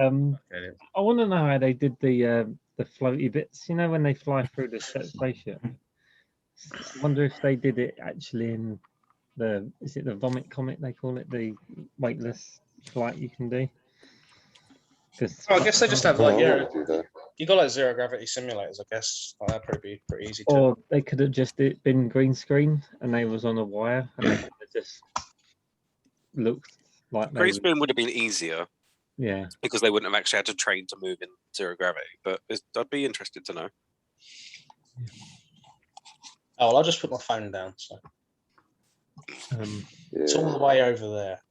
I want to know how they did the floaty bits. You know, when they fly through the spaceship. I wonder if they did it actually in is it the vomit comet they call it, the weightless flight you can do?
I guess they just have like you got like zero gravity simulators. I guess that'd probably be pretty easy.
Or they could have just been green screen and they was on a wire and they could have just looked like
green screen would have been easier.
Yeah,
because they wouldn't have actually had to train to move in zero gravity. But I'd be interested to know.
Oh, well, I'll just put my phone down. So it's all the way over there.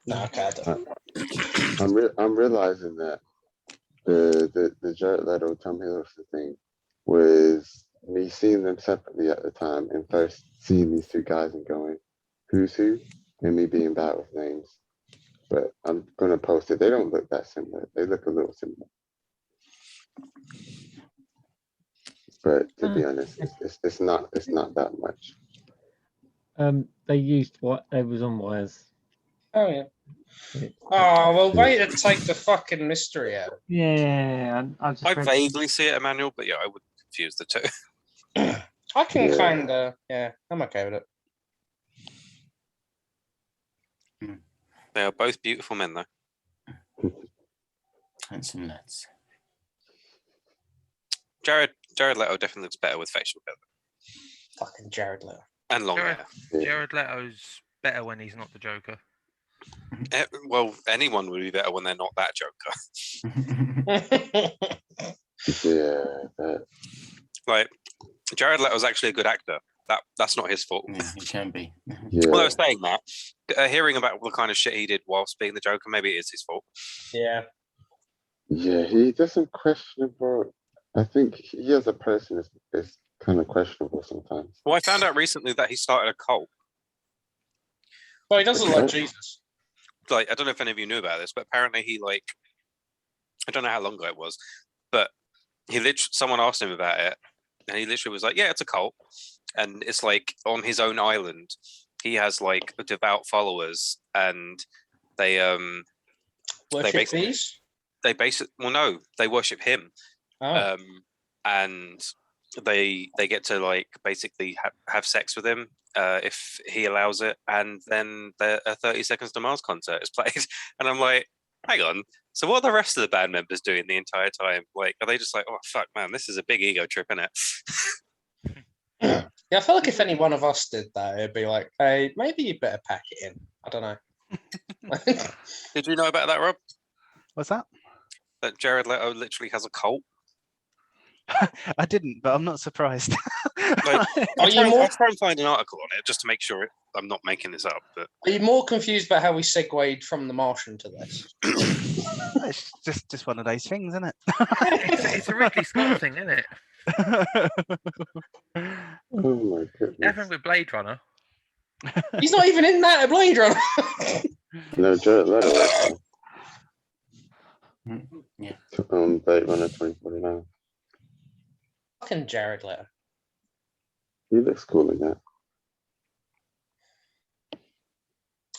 No, okay.
I'm realizing that the Jared Leto Tom Hiddleston thing was me seeing them separately at the time, and first seeing these two guys and going, who's who, and me being bad with names. But I'm gonna post it. They don't look that similar. They look a little similar. But to be honest, it's not that much.
They used what they was on wires.
Oh yeah. Oh well, way to take the fucking mystery out.
Yeah,
I vaguely see it, Emmanuel, but yeah, I would confuse the two.
I can
Yeah.
kind of, yeah, I'm okay with it.
They are both beautiful men, though.
Handsome lads.
Jared Leto definitely looks better with facial hair
Fucking Jared Leto.
and long
Jared-
hair.
Yeah.
Jared Leto's better when he's not the Joker.
Well, anyone would be better when they're not that Joker.
Yeah, that,
Like, Jared Leto's actually a good actor. That's not his fault.
Yeah, he can be.
yeah.
Well, I was saying that, hearing about the kind of shit he did whilst being the Joker, maybe it is his fault.
Yeah.
Yeah, he does some questionable. I think he as a person is kind of questionable sometimes.
Well, I found out recently that he started a cult.
Well, he doesn't like
Okay.
Jesus.
Like, I don't know if any of you knew about this, but apparently he, like, I don't know how long ago it was, but someone asked him about it, and he literally was like, "Yeah, it's a cult," and it's like on his own island. He has like devout followers, and they
Worship
basically-
these?
no, they worship him.
Oh.
And they get to like basically have sex with him if he allows it, and then a 30 Seconds to Mars concert is played, and I'm like, hang on, so what are the rest of the band members doing the entire time? Like, are they just like, oh fuck, man, this is a big ego trip, isn't it?
Yeah, I feel like if any one of us did that, it'd be like, hey, maybe you better pack it in. I don't know.
Did you know about that, Rob?
What's that?
That Jared Leto literally has a cult.
I didn't, but I'm not surprised.
Like,
Are you more-
I'll try and find an article on it just to make sure I'm not making this up. But
Are you more confused about how we segued from The Martian to this?
It's just one of those things, isn't it?
It's a Ridley Scott thing, isn't it?
Oh my goodness.
Everything with Blade Runner.
He's not even in that Blade Runner.
No, Jared Leto.
Yeah.
Blade Runner 2049.
Fucking Jared Leto.
He looks cool in that.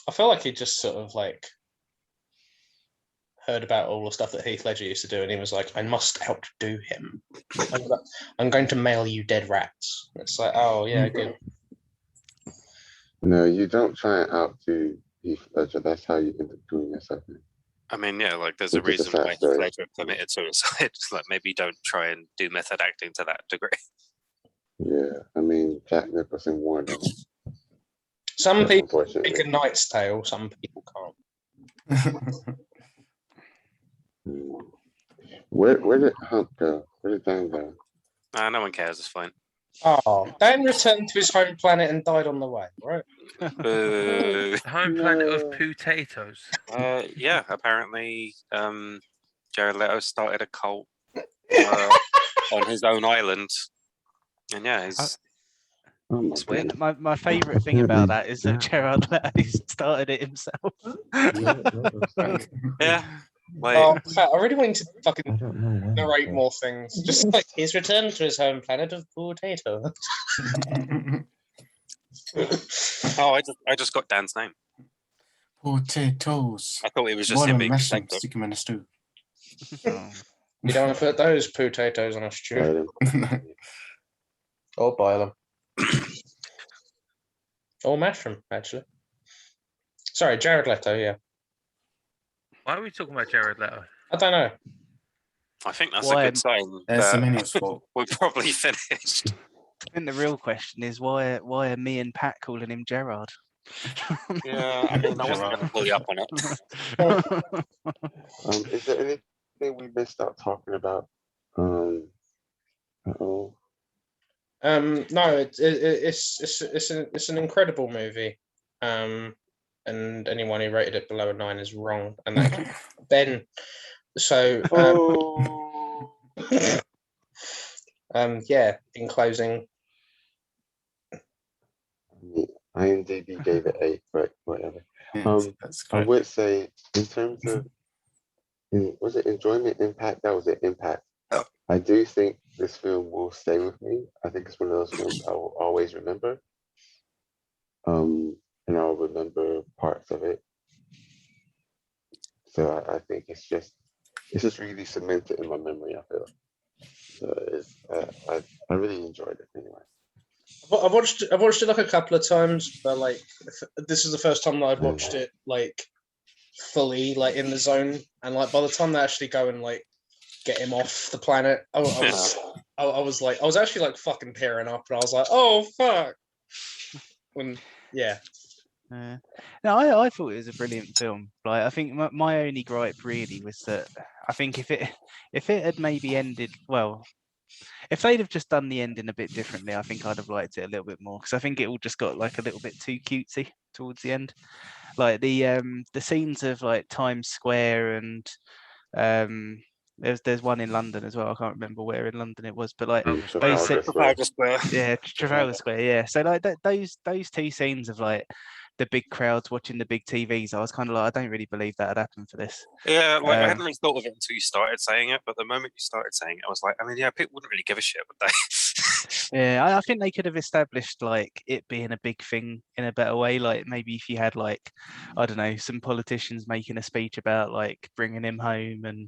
I feel like he just sort of like heard about all the stuff that Heath Ledger used to do, and he was like, I must outdo him. I'm going to mail you dead rats. It's like, oh yeah, good.
No, you don't try and outdo Heath Ledger. That's how you end up doing yourself in.
I mean, yeah, like there's a
Which is a
reason
sad
why Heath
story.
Ledger committed suicide. Like, maybe don't try and do method acting to that degree.
Yeah, I mean, Jack Nicholson warned him.
Some people
Unfortunately.
take a Knight's Tale, some people can't.
Hmm. Where did Hump go? Where did Dan go?
No one cares. It's fine.
Oh, Dan returned to his home planet and died on the way, right?
Boo.
The home planet
No.
of potatoes.
Yeah, apparently, Jared Leto started a cult on his own island, and yeah, he's
Oh my
It's weird.
goodness.
My favourite thing about that is that Gerard Leto started it himself.
yeah. Like,
Oh, Pat, I really want you to fucking
don't know when.
narrate more things. Just like he's returned to his home planet of potatoes.
oh, I just got Dan's name.
Potatoes.
I thought it was just
Boil
him
them,
being
mash them,
dyslexic.
stick them in a stew.
Oh.
You don't want to put those potatoes on a stew or boil them or mash them. Actually, sorry, Jared Leto. Yeah,
Why are we talking about Jared Leto?
I don't know.
I think that's
Why,
a good sign.
That's
that
Emmanuel's fault.
we're probably finished.
I think the real question is why are me and Pat calling him Gerard?
Yeah, I mean, I wasn't going to pull you up on it.
Is there anything we missed out talking about? Uh-oh.
No, it's an incredible movie. And anyone who rated it below a 9 is wrong. And that Ben. So yeah. In closing,
IMDb gave it 8, but whatever.
Yes, that's
I
correct.
would say, in terms of, was it enjoyment, impact? That was an impact.
Oh.
I do think this film will stay with me. I think it's one of those films I will always remember. And I'll remember parts of it. So I think it's just really cemented in my memory, I feel. So it's, I really enjoyed it anyway.
I've watched it like a couple of times, but like this is the first time that I'd watched it like fully, like in the zone, and like by the time they actually go and like get him off the planet, I was actually like fucking tearing up, and I was like, oh fuck. When yeah.
No, I thought it was a brilliant film. Like, I think my only gripe really was that I think if it had maybe ended well, if they'd have just done the ending a bit differently, I think I'd have liked it a little bit more, because I think it all just got like a little bit too cutesy towards the end. Like the scenes of like Times Square and there's one in London as well. I can't remember where in London it was, but like those
Trafalgar Square.
yeah, Trafalgar Square, yeah. So like those two scenes of like the big crowds watching the big TVs, I was kind of like, I don't really believe that had happened for this.
Yeah, like I hadn't really thought of it until you started saying it, but the moment you started saying it, I was like, I mean, yeah, people wouldn't really give a shit, would they?
Yeah, I think they could have established like it being a big thing in a better way. Like maybe if you had like, I don't know, some politicians making a speech about like bringing him home and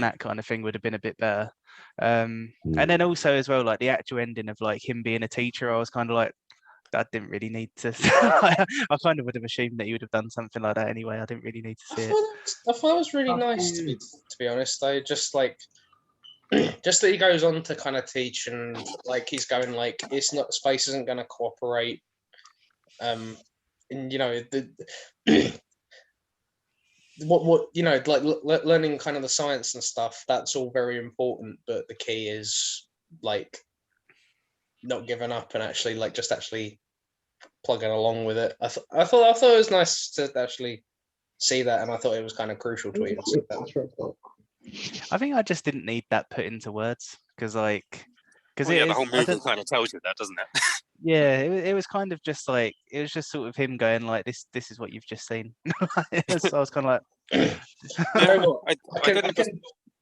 that kind of thing would have been a bit better. And then also as well, like the actual ending of like him being a teacher, I was kind of like, I didn't really need to. I kind of would have assumed that you would have done something like that anyway. I didn't really need to see it.
I thought it was really nice to be honest. Though, just like, just that he goes on to kind of teach, and like he's going like, it's not, space isn't going to cooperate. And you know what you know, like learning kind of the science and stuff. That's all very important, but the key is like not giving up and actually like just actually plugging along with it. I thought it was nice to actually see that, and I thought it was kind of crucial to even see that.
I think I just didn't need that put into words, because the
whole movie kind of tells you that, doesn't it?
Yeah, it was kind of just like, it was just sort of him going like, this is what you've just seen. So I was kind of like,
you know what?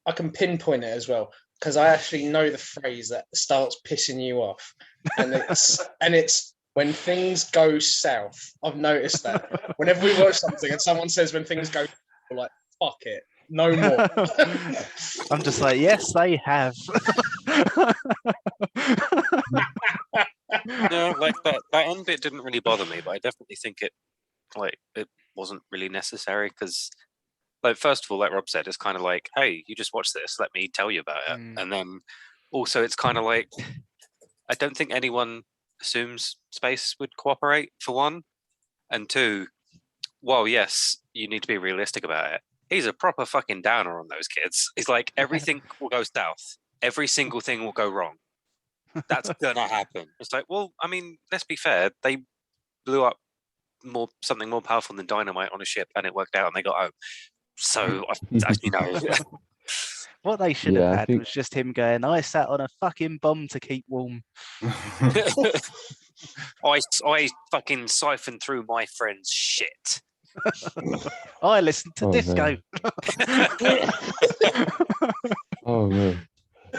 I can pinpoint it as well, because I actually know the phrase that starts pissing you off, and it's when things go south. I've noticed that whenever we watch something and someone says when things go, we're like, fuck it, no more.
I'm just like, yes, they have.
Yeah, like that end bit didn't really bother me, but I definitely think it wasn't really necessary, because like, first of all, like Rob said, it's kind of like, hey, you just watch this, let me tell you about it. And then also it's kind of like, I don't think anyone assumes space would cooperate, for one. And two, well, yes, you need to be realistic about it. He's a proper fucking downer on those kids. He's like, everything will go south. Every single thing will go wrong. That's gonna happen. It's like, well, I mean, let's be fair. They blew up something more powerful than dynamite on a ship, and it worked out, and they got home. So, as you know,
what they should have had was just him going, I sat on a fucking bomb to keep warm.
I fucking siphoned through my friend's shit.
I listened to disco.
Oh man.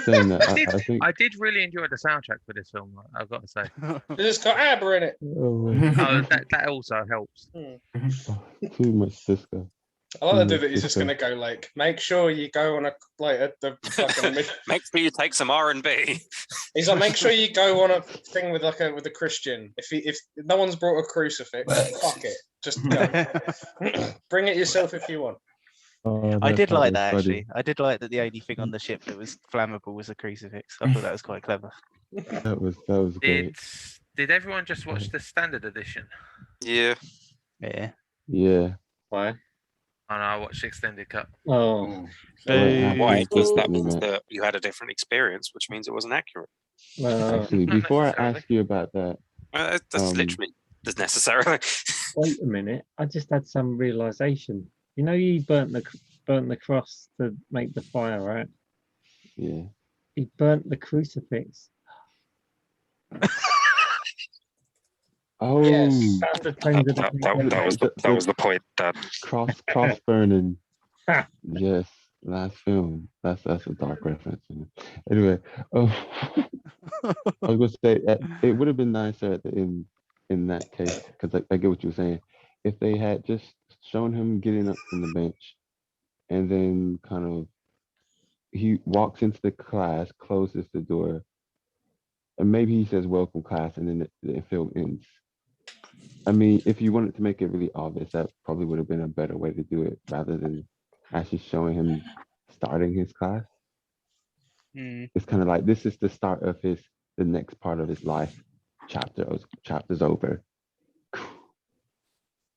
I did really enjoy the soundtrack for this film, I've got to say.
It's got ABBA in it.
That also helps.
Too much Cisco.
I like the dude that he's just gonna go like, make sure you go on the fucking
make sure you take some R&B.
He's like, make sure you go on a thing with a Christian. If no one's brought a crucifix, fuck it, just go. Bring it yourself if you want.
I did like that actually. I did like that the only thing on the ship that was flammable was a crucifix. I thought that was quite clever.
That was great.
Did everyone just watch the standard edition?
Yeah.
Yeah.
Why?
And I watched the extended cut.
Oh,
why? Because that means that you had a different experience, which means it wasn't accurate.
Actually, before I ask you about that,
that's literally necessarily.
Wait a minute! I just had some realization. You know, you burnt the cross to make the fire, right?
Yeah.
He burnt the crucifix.
Oh,
yes.
That was the point, Dad.
Cross burning. Yes, last film. That's a dark reference. Anyway, I was gonna say it would have been nicer in that case, because I get what you were saying. If they had just shown him getting up from the bench, and then kind of he walks into the class, closes the door, And maybe he says welcome class and then the film ends. I mean, if you wanted to make it really obvious, that probably would have been a better way to do it rather than actually showing him starting his class.
Mm.
It's kind of like this is the start of the next part of his life. Chapter's over.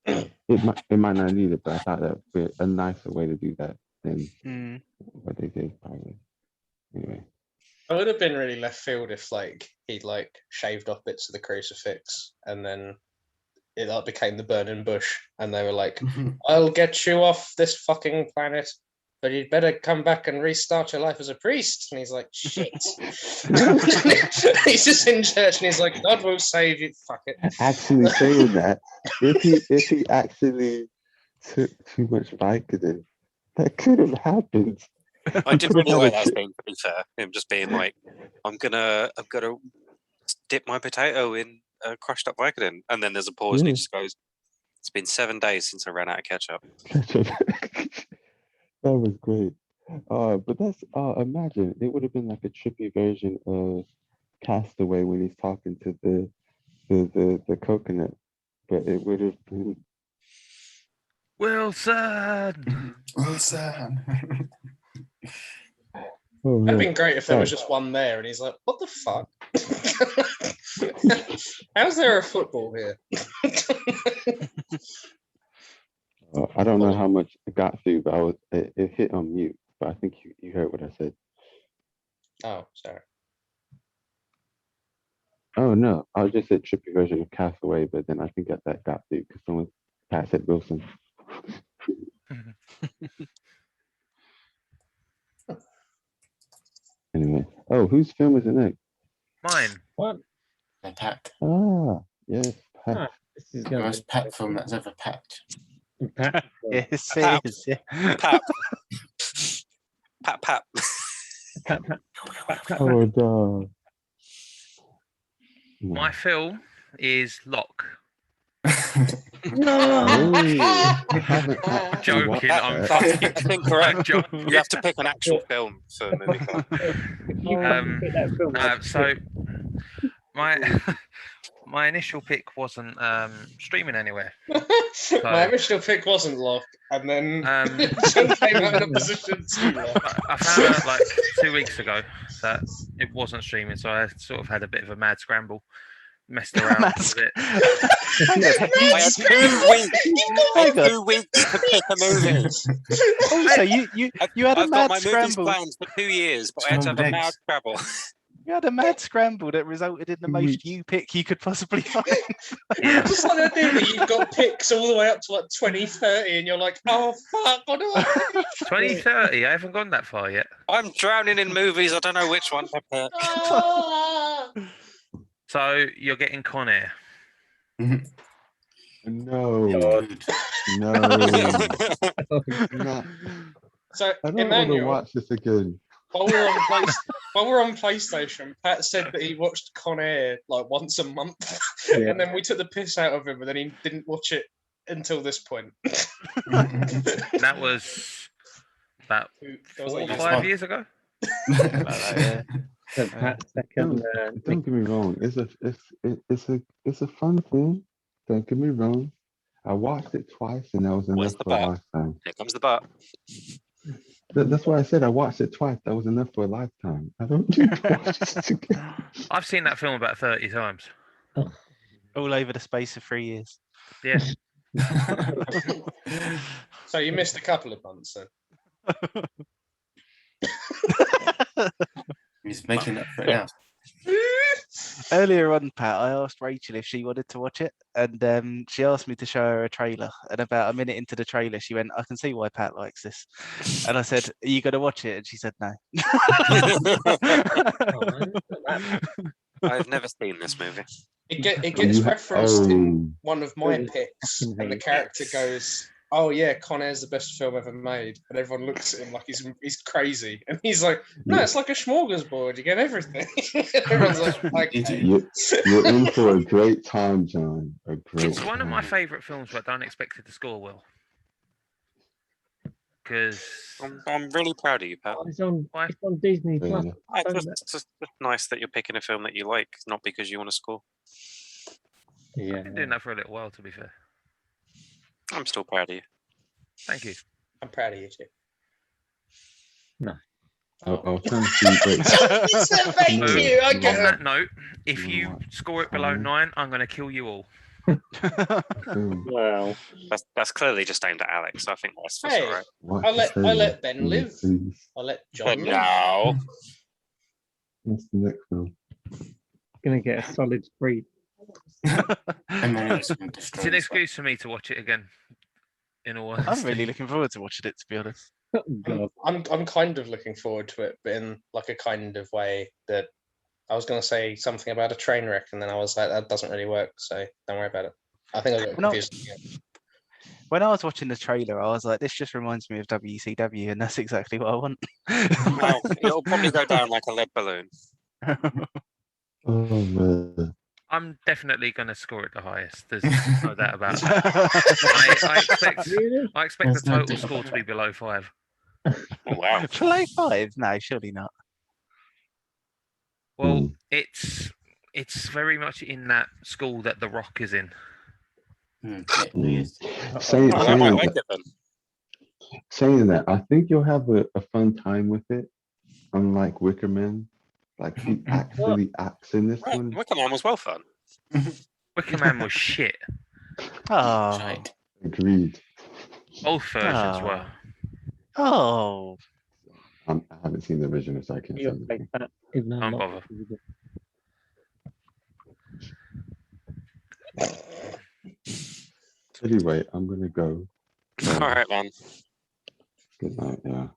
It might not need it, but I thought that would be a nicer way to do that than what they did probably. Anyway.
It would have been really left field if he'd shaved off bits of the crucifix and then it became the burning bush and they were like, I'll get you off this fucking planet, but you'd better come back and restart your life as a priest. And he's like, shit. He's just in church and he's like, God will save you. Fuck it.
Actually saying that, if he actually took too much Vicodin, that could have happened.
I did really like that scene, to be fair. Him just being like, I'm gonna dip my potato in crushed up Vicodin. And then there's a pause and he just goes, it's been 7 days since I ran out of ketchup.
That was great. But that's imagine it would have been like a trippy version of Castaway when he's talking to the coconut, but it would have been
Wilson.
Oh,
That'd
yeah.
been great if there was just one there and he's like, what the fuck? How's there a football here?
I don't know how much it got through, but it hit on mute. But I think you heard what I said.
Oh, sorry.
Oh no, I just said trippy version of Castaway, but then I think that got through because Pat said Wilson. Anyway, whose film is it next?
Mine.
What?
Pat.
Ah, yes, Pat.
Ah, this is
The
going
most Pat film that's ever packed.
Pat.
Yes,
Pap.
it is. Yeah.
Pap. Pap, pap.
Pat, pat, pat, pat,
Oh, dog.
My film is Lock.
No.
I haven't actually
Joking,
watched
I'm
that.
fucking
That's incorrect.
joking.
You have to pick an actual film for movie club.
You can't pick that film.
So my initial pick wasn't streaming anywhere.
My original pick wasn't Lock, and then
Um,
John came out in opposition to Lock.
I found out like 2 weeks ago that it wasn't streaming, so I sort of had a bit of a mad scramble, messed around with it.
I had 2 weeks. I had 2 weeks to pick a movie.
Also, you had a
I've got
mad
my movies
scramble.
planned for 2 years, but I had to have a mad scramble.
You had a mad scramble that resulted in the most you pick you could possibly find.
Yeah.
Just like the idea that you've got picks all the way up to like 2030, and you're like, oh fuck, what do I do?
2030, I haven't gone that far yet.
I'm drowning in movies. I don't know which one to pick.
Ah.
So you're getting Con Air.
No,
Good.
no, no.
So
I don't want to
Emmanuel,
watch this again.
while we're on PlayStation, Pat said that he watched Con Air like once a month,
Yeah.
and then we took the piss out of him, but then he didn't watch it until this point.
That was about
That was
4 or
like
5 years ago.
Yeah.
So Pat's second.
Don't get me wrong. It's a fun film. Don't get me wrong. I watched it twice, and that was
Where's
enough
the
for a
bar?
lifetime.
Here comes the bar.
That's why I said I watched it twice. That was enough for a lifetime. I don't need to watch it again.
I've seen that film about 30 times.
All over the space of 3 years.
Yeah.
So you missed a couple of months then.
He's making up for it now.
Earlier on, Pat, I asked Rachel if she wanted to watch it, and she asked me to show her a trailer. And about a minute into the trailer, she went, "I can see why Pat likes this." And I said, "Are you going to watch it?" And she said, "No."
I've never seen this movie.
It gets referenced in one of my
Oh.
picks, and the character goes, "Oh yeah, Con Air's the best film ever made," and everyone looks at him like he's crazy, and he's like, "No, it's like a smorgasbord. You get everything." Everyone's like, "Okay."
You're in for a great time, John. A great
It's one of my
time.
favourite films, but I don't expect it to score well. because
I'm really proud of you, Pat.
It's on.
Why?
It's on Disney Plus.
Yeah.
It's just nice that you're picking a film that you like, not because you want to score.
Yeah.
I've been doing that for a little while, to be fair.
I'm still proud of you.
Thank you.
I'm proud of you too.
I'll try and see. Wait,
Thank
No,
you.
no.
Okay.
On that note, if
No,
you score it below
fine.
9, I'm going to kill you all.
oh,
Wow.
That's clearly just aimed at Alex. So I think that's
Hey,
all right.
watch
I'll
the
let
trailer,
Ben live.
please.
I'll let
But
John live.
no,
What's the next film?
Gonna get a solid 3.
And then it's going to
It's
destroy
an
as well.
excuse for me to watch it again. In all
I'm
honesty.
really looking forward to watching it, to be honest.
Oh, God.
I'm kind of looking forward to it, but in like a kind of way that I was going to say something about a train wreck, and then I was like, that doesn't really work, so don't worry about it. I think I got
No.
confused. Yeah.
When I was watching the trailer, I was like, this just reminds me of WCW, and that's exactly what I want.
well, it'll probably go down like a lead balloon.
Oh man.
I'm definitely going to score it the highest. There's no doubt about it. I expect
Really?
I expect the
There's no
total
doubt
score
about
to be below 5.
Oh wow.
Below 5? No, surely not.
Well,
Hmm.
it's very much in that school that The Rock is in.
It really is.
Saying,
Oh, I
saying,
might
that,
like it then.
saying that, I think you'll have a fun time with it. Unlike Wicker Man, like he actually acts in this one.
Wicker Man was well fun.
Wicker Man was shit.
Oh,
Shite.
Agreed.
Both versions
Oh.
were.
oh,
I haven't seen the original, so I can't say
You're
anything.
like that, even though I'm
Don't
not-
bother.
Anyway, I'm gonna go.
All right, man.
Good night. Yeah.